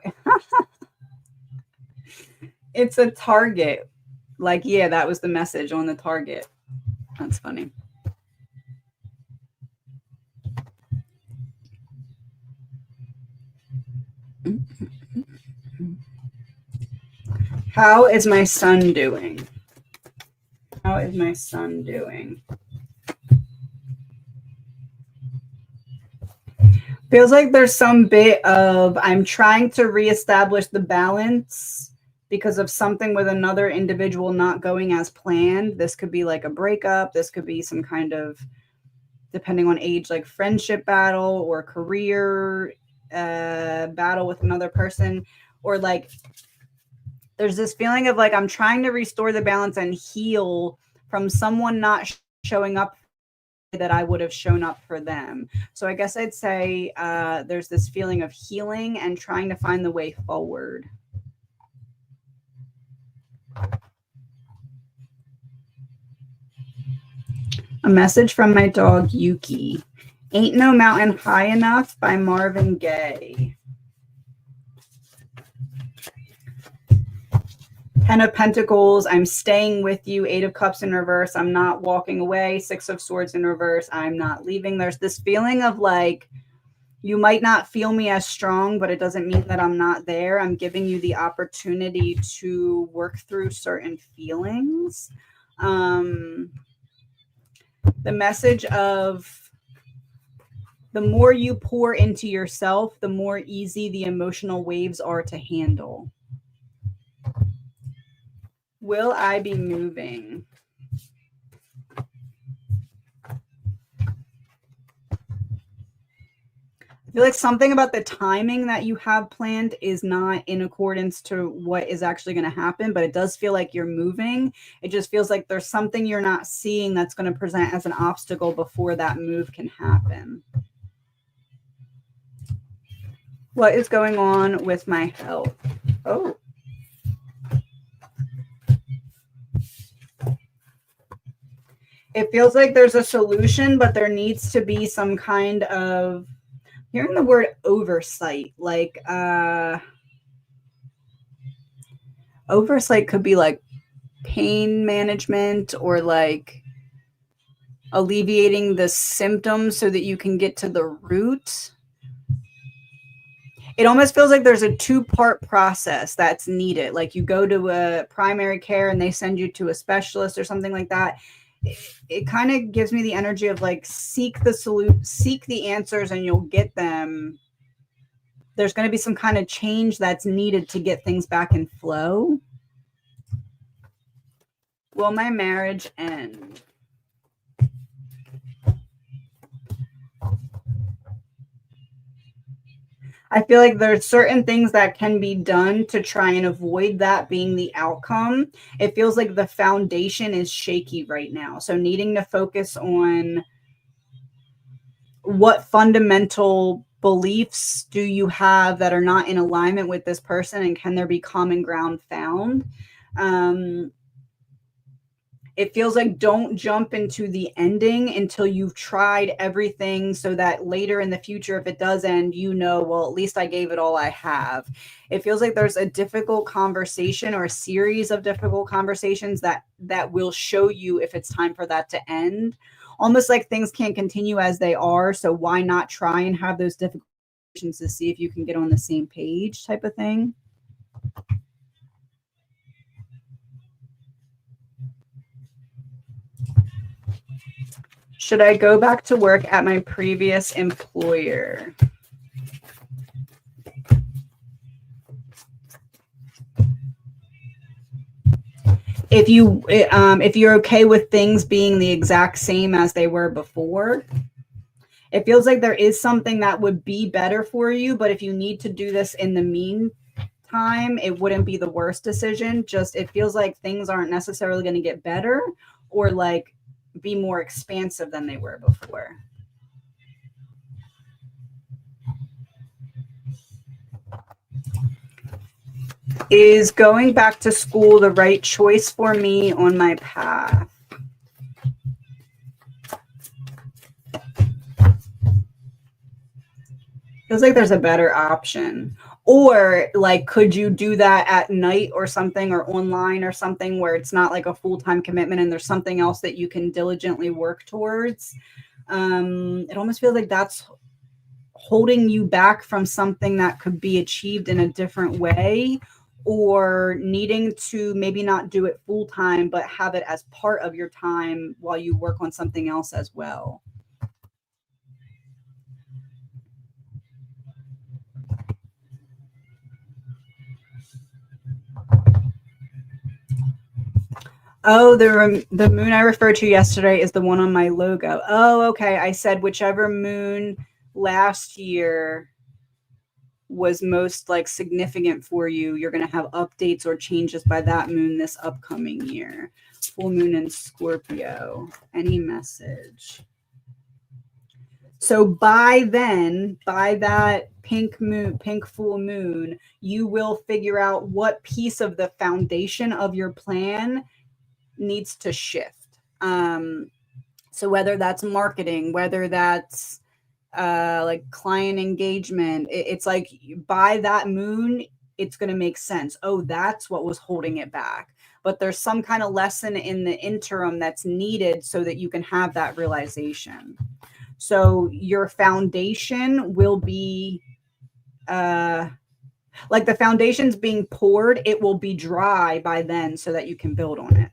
it's a target. Like, yeah, that was the message on the target. That's funny. How is my son doing? How is my son doing? Feels like there's some bit of I'm trying to reestablish the balance because of something with another individual not going as planned. This could be like a breakup. This could be some kind of, depending on age, like friendship battle or career battle with another person, or like there's this feeling of like I'm trying to restore the balance and heal from someone not showing up that I would have shown up for them. So I guess I'd say there's this feeling of healing and trying to find the way forward. A message from my dog, Yuki. Ain't No Mountain High Enough by Marvin Gaye. Ten of Pentacles, I'm staying with you. Eight of Cups in reverse, I'm not walking away. Six of Swords in reverse, I'm not leaving. There's this feeling of like, you might not feel me as strong, but it doesn't mean that I'm not there. I'm giving you the opportunity to work through certain feelings. The message of the more you pour into yourself, the more easy the emotional waves are to handle. Will I be moving? I feel like something about the timing that you have planned is not in accordance to what is actually going to happen, but it does feel like you're moving. It just feels like there's something you're not seeing that's going to present as an obstacle before that move can happen. What is going on with my health? Oh. It feels like there's a solution, but there needs to be some kind of, hearing the word oversight, like oversight could be like pain management or like alleviating the symptoms so that you can get to the root. It almost feels like there's a two-part process that's needed. Like you go to a primary care and they send you to a specialist or something like that. It kind of gives me the energy of like seek the answers and you'll get them. There's going to be some kind of change that's needed to get things back in flow. Will my marriage end? I feel like there's certain things that can be done to try and avoid that being the outcome. It feels like the foundation is shaky right now. So needing to focus on what fundamental beliefs do you have that are not in alignment with this person, and can there be common ground found? It feels like don't jump into the ending until you've tried everything, so that later in the future, if it does end, you know, well, at least I gave it all I have. It feels like there's a difficult conversation or a series of difficult conversations that will show you if it's time for that to end. Almost like things can't continue as they are, so why not try and have those difficult conversations to see if you can get on the same page type of thing. Should I go back to work at my previous employer? If you're okay with things being the exact same as they were before, it feels like there is something that would be better for you. But if you need to do this in the meantime, it wouldn't be the worst decision. Just it feels like things aren't necessarily going to get better or like be more expansive than they were before. Is going back to school the right choice for me on my path? Feels like there's a better option. Or like, could you do that at night or something, or online or something, where it's not like a full-time commitment and there's something else that you can diligently work towards? It almost feels like that's holding you back from something that could be achieved in a different way, or needing to maybe not do it full time, but have it as part of your time while you work on something else as well. Oh, the moon I referred to yesterday is the one on my logo. Oh, okay. I said whichever moon last year was most like significant for you, you're going to have updates or changes by that moon this upcoming year. Full moon in Scorpio. Any message? So by then, by that pink full moon, you will figure out what piece of the foundation of your plan needs to shift. So whether that's marketing, whether that's like client engagement, it's like by that moon, it's going to make sense. Oh, that's what was holding it back. But there's some kind of lesson in the interim that's needed so that you can have that realization. So your foundation will be like the foundation's being poured, it will be dry by then so that you can build on it.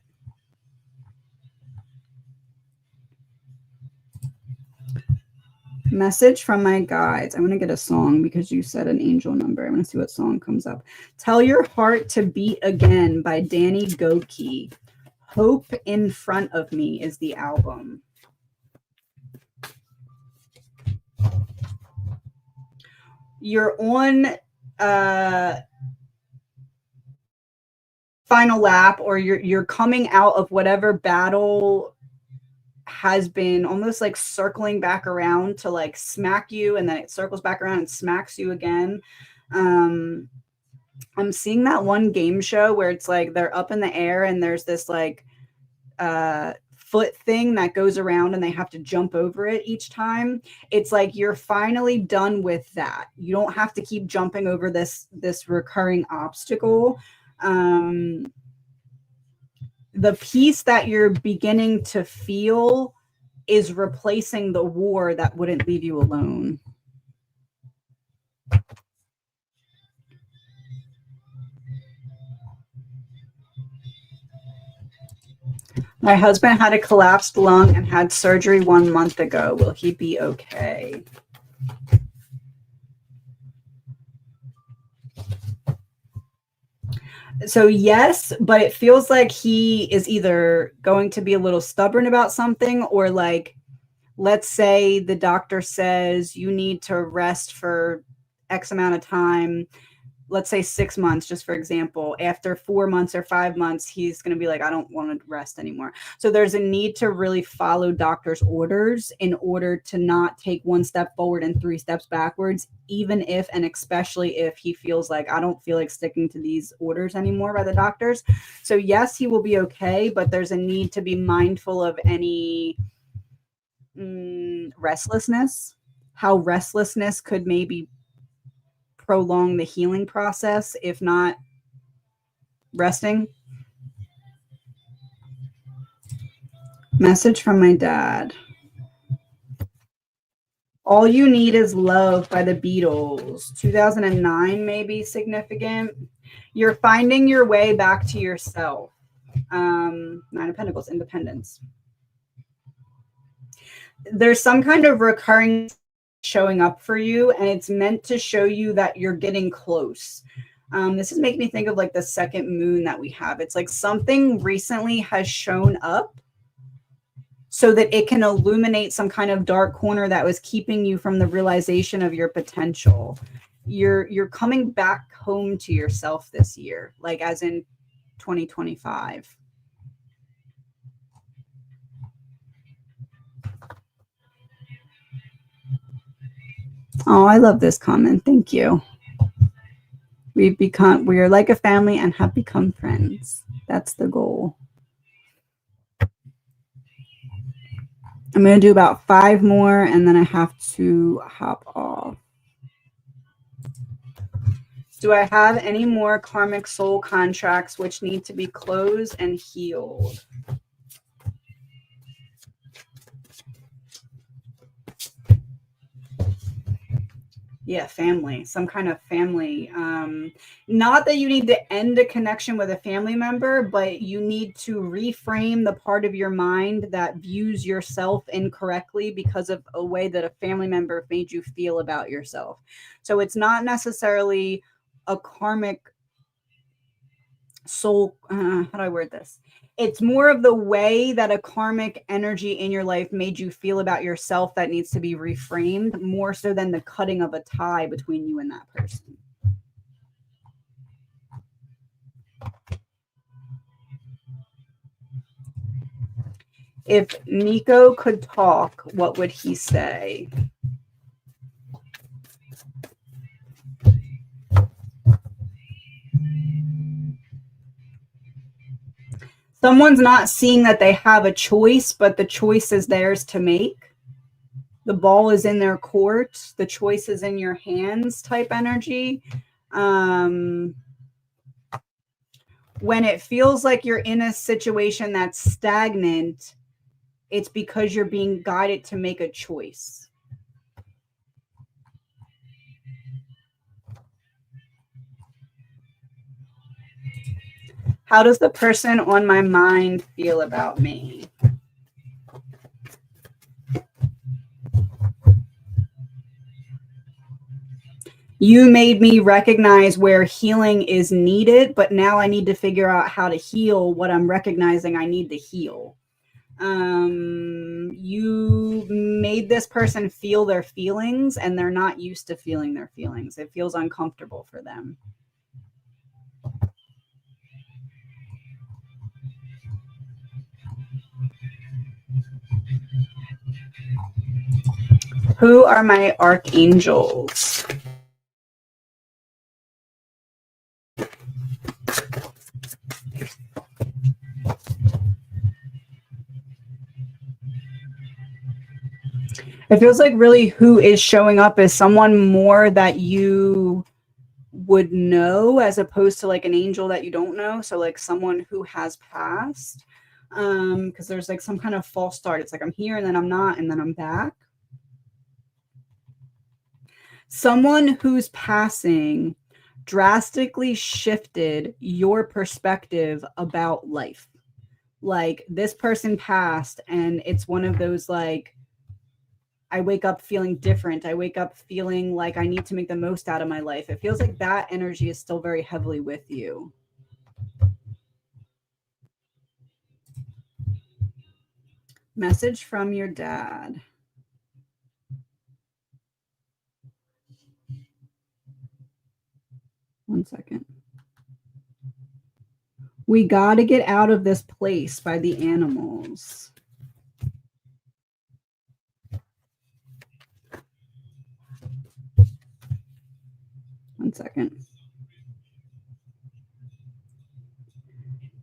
Message from my guides. I want to get a song because you said an angel number. I want to see what song comes up. Tell Your Heart to Beat Again by Danny Gokey. Hope in Front of Me is the album. You're on final lap, or you're coming out of whatever battle has been almost like circling back around to like smack you, and then it circles back around and smacks you again. I'm seeing that one game show where it's like they're up in the air and there's this like foot thing that goes around and they have to jump over it each time. It's like you're finally done with that. You don't have to keep jumping over this recurring obstacle. The peace that you're beginning to feel is replacing the war that wouldn't leave you alone. My husband had a collapsed lung and had surgery 1 month ago. Will he be okay? So yes, but it feels like he is either going to be a little stubborn about something, or like, let's say the doctor says you need to rest for X amount of time. Let's say 6 months, just for example. After 4 months or 5 months, he's going to be like, I don't want to rest anymore. So there's a need to really follow doctor's orders in order to not take 1 step forward and 3 steps backwards, even if, and especially if he feels like, I don't feel like sticking to these orders anymore by the doctors. So yes, he will be okay, but there's a need to be mindful of any restlessness, how restlessness could maybe prolong the healing process if not resting. Message from my dad. All You Need Is Love by the Beatles. 2009 may be significant. You're finding your way back to yourself. 9 of Pentacles, independence. There's some kind of recurring showing up for you, and it's meant to show you that you're getting close. This is making me think of like the second moon that we have. It's like something recently has shown up so that it can illuminate some kind of dark corner that was keeping you from the realization of your potential. You're coming back home to yourself this year, like as in 2025. Oh, I love this comment. Thank you. We are like a family and have become friends. That's the goal. I'm going to do about 5 more and then I have to hop off. Do I have any more karmic soul contracts which need to be closed and healed? Yeah, family, some kind of family. Not that you need to end a connection with a family member, but you need to reframe the part of your mind that views yourself incorrectly because of a way that a family member made you feel about yourself. So it's not necessarily a karmic soul. How do I word this? It's more of the way that a karmic energy in your life made you feel about yourself that needs to be reframed, more so than the cutting of a tie between you and that person. If Nico could talk, what would he say? Someone's not seeing that they have a choice, but the choice is theirs to make. The ball is in their court. The choice is in your hands type energy. When it feels like you're in a situation that's stagnant, it's because you're being guided to make a choice. How does the person on my mind feel about me? You made me recognize where healing is needed, but now I need to figure out how to heal what I'm recognizing I need to heal. You made this person feel their feelings, and they're not used to feeling their feelings. It feels uncomfortable for them. Who are my archangels? It feels like really who is showing up is someone more that you would know, as opposed to like an angel that you don't know. So like someone who has passed. because there's like some kind of false start. It's like I'm here and then I'm not and then I'm back. Someone who's passing drastically shifted your perspective about life. Like this person passed and it's one of those like, I wake up feeling different. I wake up feeling like I need to make the most out of my life. It feels like that energy is still very heavily with you. Message from your dad. One second. We got to get out of this place by the animals. One second.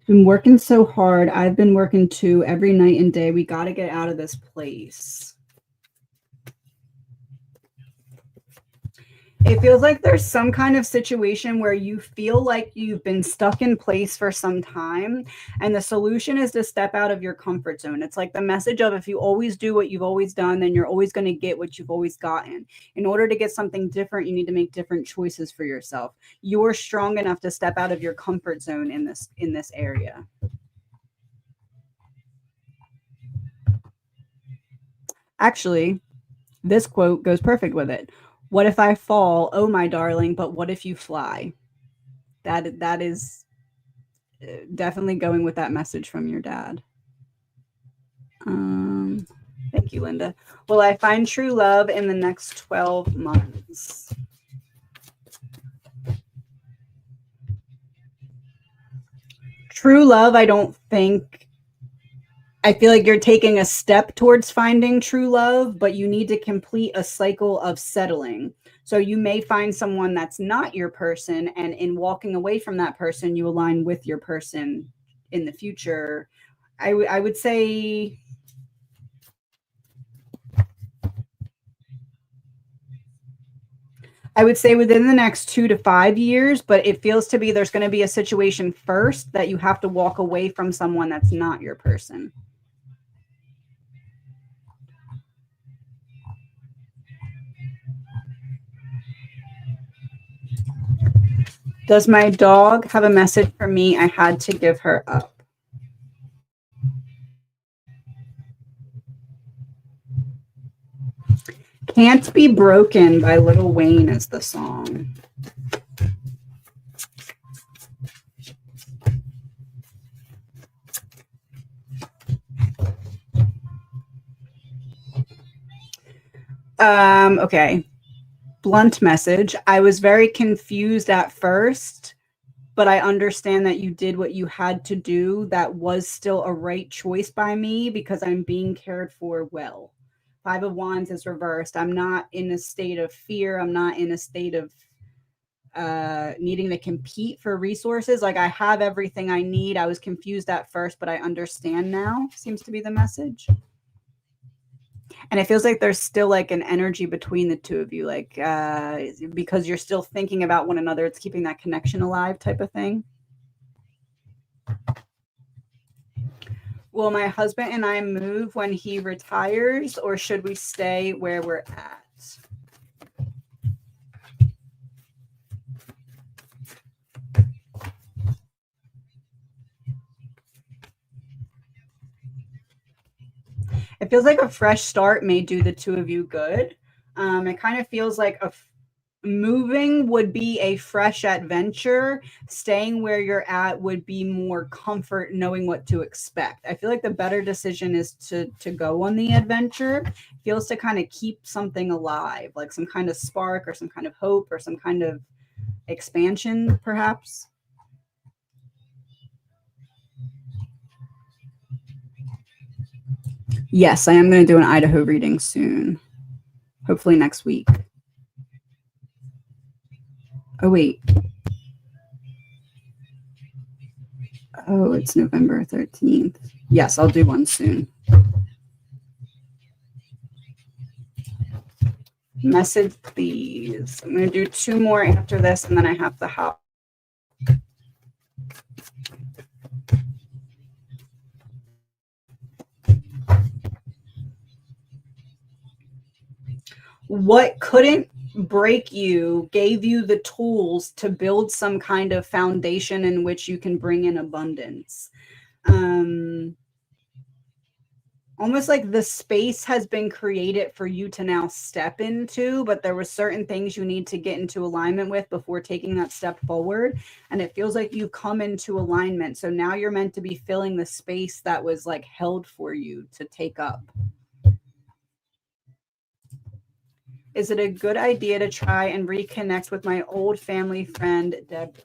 Been working so hard. I've been working too every night and day. We got to get out of this place. It feels like there's some kind of situation where you feel like you've been stuck in place for some time, and the solution is to step out of your comfort zone. It's like the message of if you always do what you've always done, then you're always going to get what you've always gotten. In order to get something different, you need to make different choices for yourself. You're strong enough to step out of your comfort zone in this area. Actually, this quote goes perfect with it. What if I fall? Oh, my darling, but what if you fly? That is definitely going with that message from your dad. Thank you, Linda. Will I find true love in the next 12 months? True love, I don't think. I feel like you're taking a step towards finding true love, but you need to complete a cycle of settling. So you may find someone that's not your person, and in walking away from that person, you align with your person in the future. I would say within the next 2 to 5 years, but it feels to be there's going to be a situation first that you have to walk away from someone that's not your person. Does my dog have a message for me? I had to give her up. Can't Be Broken by Lil Wayne is the song. Okay. Blunt message. I was very confused at first, but I understand that you did what you had to do. That was still a right choice by me because I'm being cared for well. 5 of Wands is reversed. I'm not in a state of fear. I'm not in a state of needing to compete for resources. Like I have everything I need. I was confused at first, but I understand now, seems to be the message. And it feels like there's still like an energy between the two of you, like because you're still thinking about one another. It's keeping that connection alive type of thing. Will my husband and I move when he retires, or should we stay where we're at? It feels like a fresh start may do the two of you good. It kind of feels like moving would be a fresh adventure. Staying where you're at would be more comfort, knowing what to expect. I feel like the better decision is to go on the adventure. It feels to kind of keep something alive, like some kind of spark or some kind of hope or some kind of expansion, perhaps. Yes, I am going to do an Idaho reading soon. Hopefully next week. Oh, wait. Oh, it's November 13th. Yes, I'll do one soon. Message, please. I'm going to do 2 more after this, and then I have to hop. What couldn't break you gave you the tools to build some kind of foundation in which you can bring in abundance. Almost like the space has been created for you to now step into, but there were certain things you need to get into alignment with before taking that step forward. And it feels like you've come into alignment. So now you're meant to be filling the space that was like held for you to take up. Is it a good idea to try and reconnect with my old family friend, Deborah?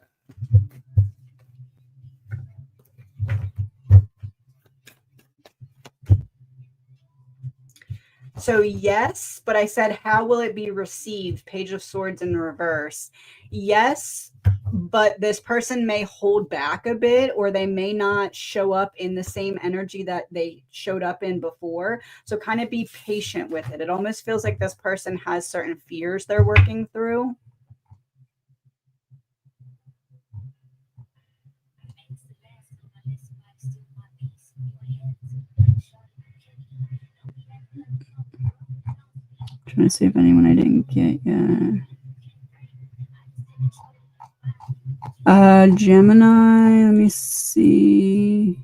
So yes, but I said, how will it be received? Page of Swords in reverse. Yes, but this person may hold back a bit, or they may not show up in the same energy that they showed up in before. So kind of be patient with it. It almost feels like this person has certain fears they're working through. Trying to see if anyone I didn't get yet. Gemini, let me see.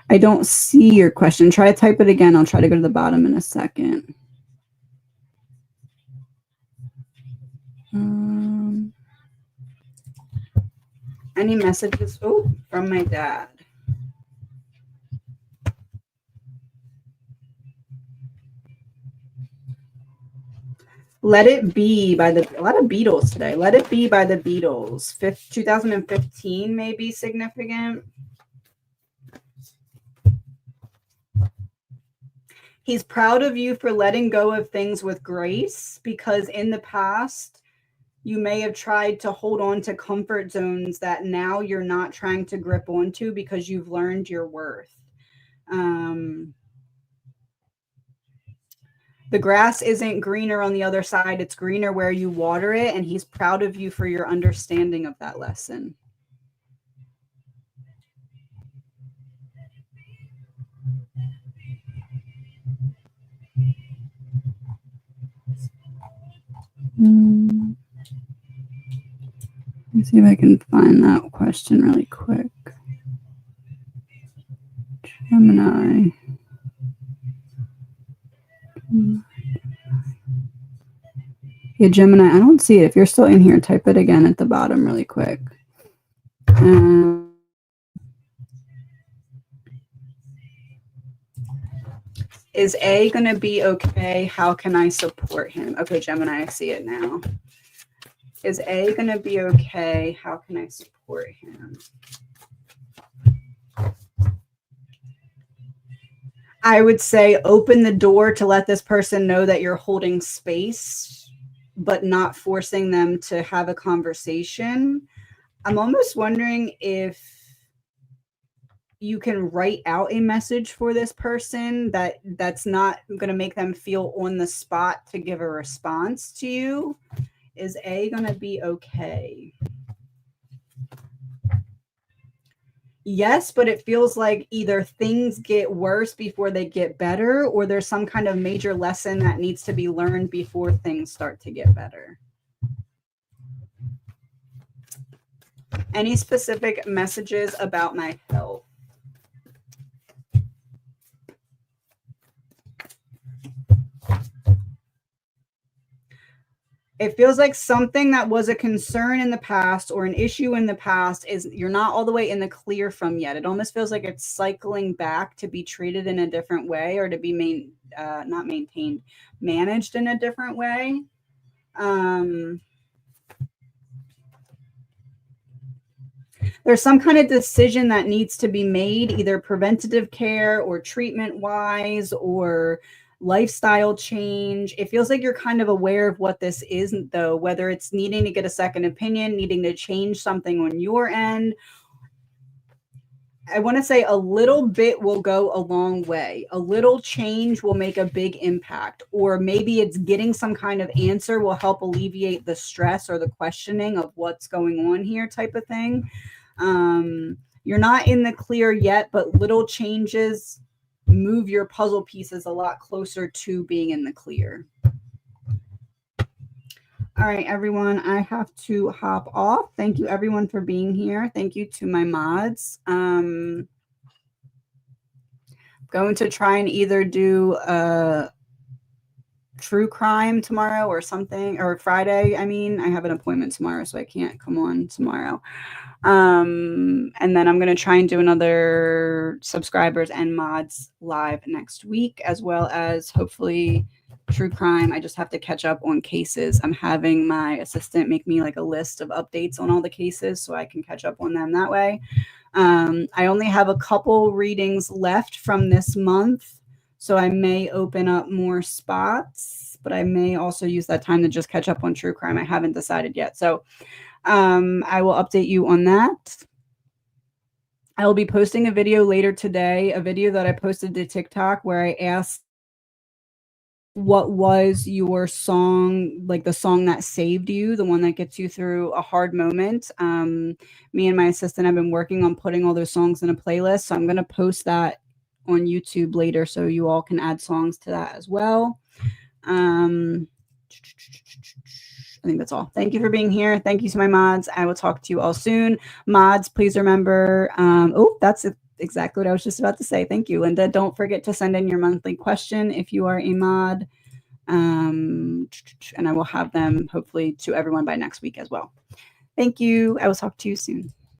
I don't see your question. Try to type it again. I'll try to go to the bottom in a second. Any messages? Oh, from my dad. Let It Be by a lot of Beatles today. Let It Be by the Beatles. 2015 may be significant. He's proud of you for letting go of things with grace, because in the past, you may have tried to hold on to comfort zones that now you're not trying to grip onto because you've learned your worth. The grass isn't greener on the other side. It's greener where you water it. And he's proud of you for your understanding of that lesson. Let me see if I can find that question really quick. Gemini. Yeah, Gemini, I don't see it. If you're still in here, type it again at the bottom really quick. Is A going to be okay? How can I support him? Okay, Gemini, I see it now. Is A going to be okay? How can I support him? I would say open the door to let this person know that you're holding space, but not forcing them to have a conversation. I'm almost wondering if you can write out a message for this person that's not going to make them feel on the spot to give a response to you. Is A going to be okay? Yes, but it feels like either things get worse before they get better, or there's some kind of major lesson that needs to be learned before things start to get better. Any specific messages about my health? It feels like something that was a concern in the past or an issue in the past is you're not all the way in the clear from yet. It almost feels like it's cycling back to be treated in a different way, or to be not maintained, managed in a different way. There's some kind of decision that needs to be made, either preventative care or treatment wise, or lifestyle change. It feels like you're kind of aware of what this isn't, though, whether it's needing to get a second opinion, needing to change something on your end. I want to say a little bit will go a long way. A little change will make a big impact, or maybe it's getting some kind of answer will help alleviate the stress or the questioning of what's going on here type of thing. You're not in the clear yet, but little changes move your puzzle pieces a lot closer to being in the clear. All right, everyone, I have to hop off. Thank you, everyone, for being here. Thank you to my mods. Going to try and either do true crime tomorrow or something, or Friday. I mean, I have an appointment tomorrow, so I can't come on tomorrow. And then I'm going to try and do another subscribers and mods live next week, as well as hopefully true crime. I just have to catch up on cases. I'm having my assistant make me like a list of updates on all the cases so I can catch up on them that way. I only have a couple readings left from this month, so I may open up more spots, but I may also use that time to just catch up on true crime. I haven't decided yet. So I will update you on that. I will be posting a video later today, a video that I posted to TikTok where I asked what was your song, like the song that saved you, the one that gets you through a hard moment. Me and my assistant have been working on putting all those songs in a playlist, so I'm going to post that on YouTube later so you all can add songs to that as well. I think that's all. Thank you for being here. Thank you to my mods. I will talk to you all soon. Mods, please remember, that's exactly what I was just about to say. Thank you, Linda. Don't forget to send in your monthly question if you are a mod. And I will have them hopefully to everyone by next week as well. Thank you. I will talk to you soon.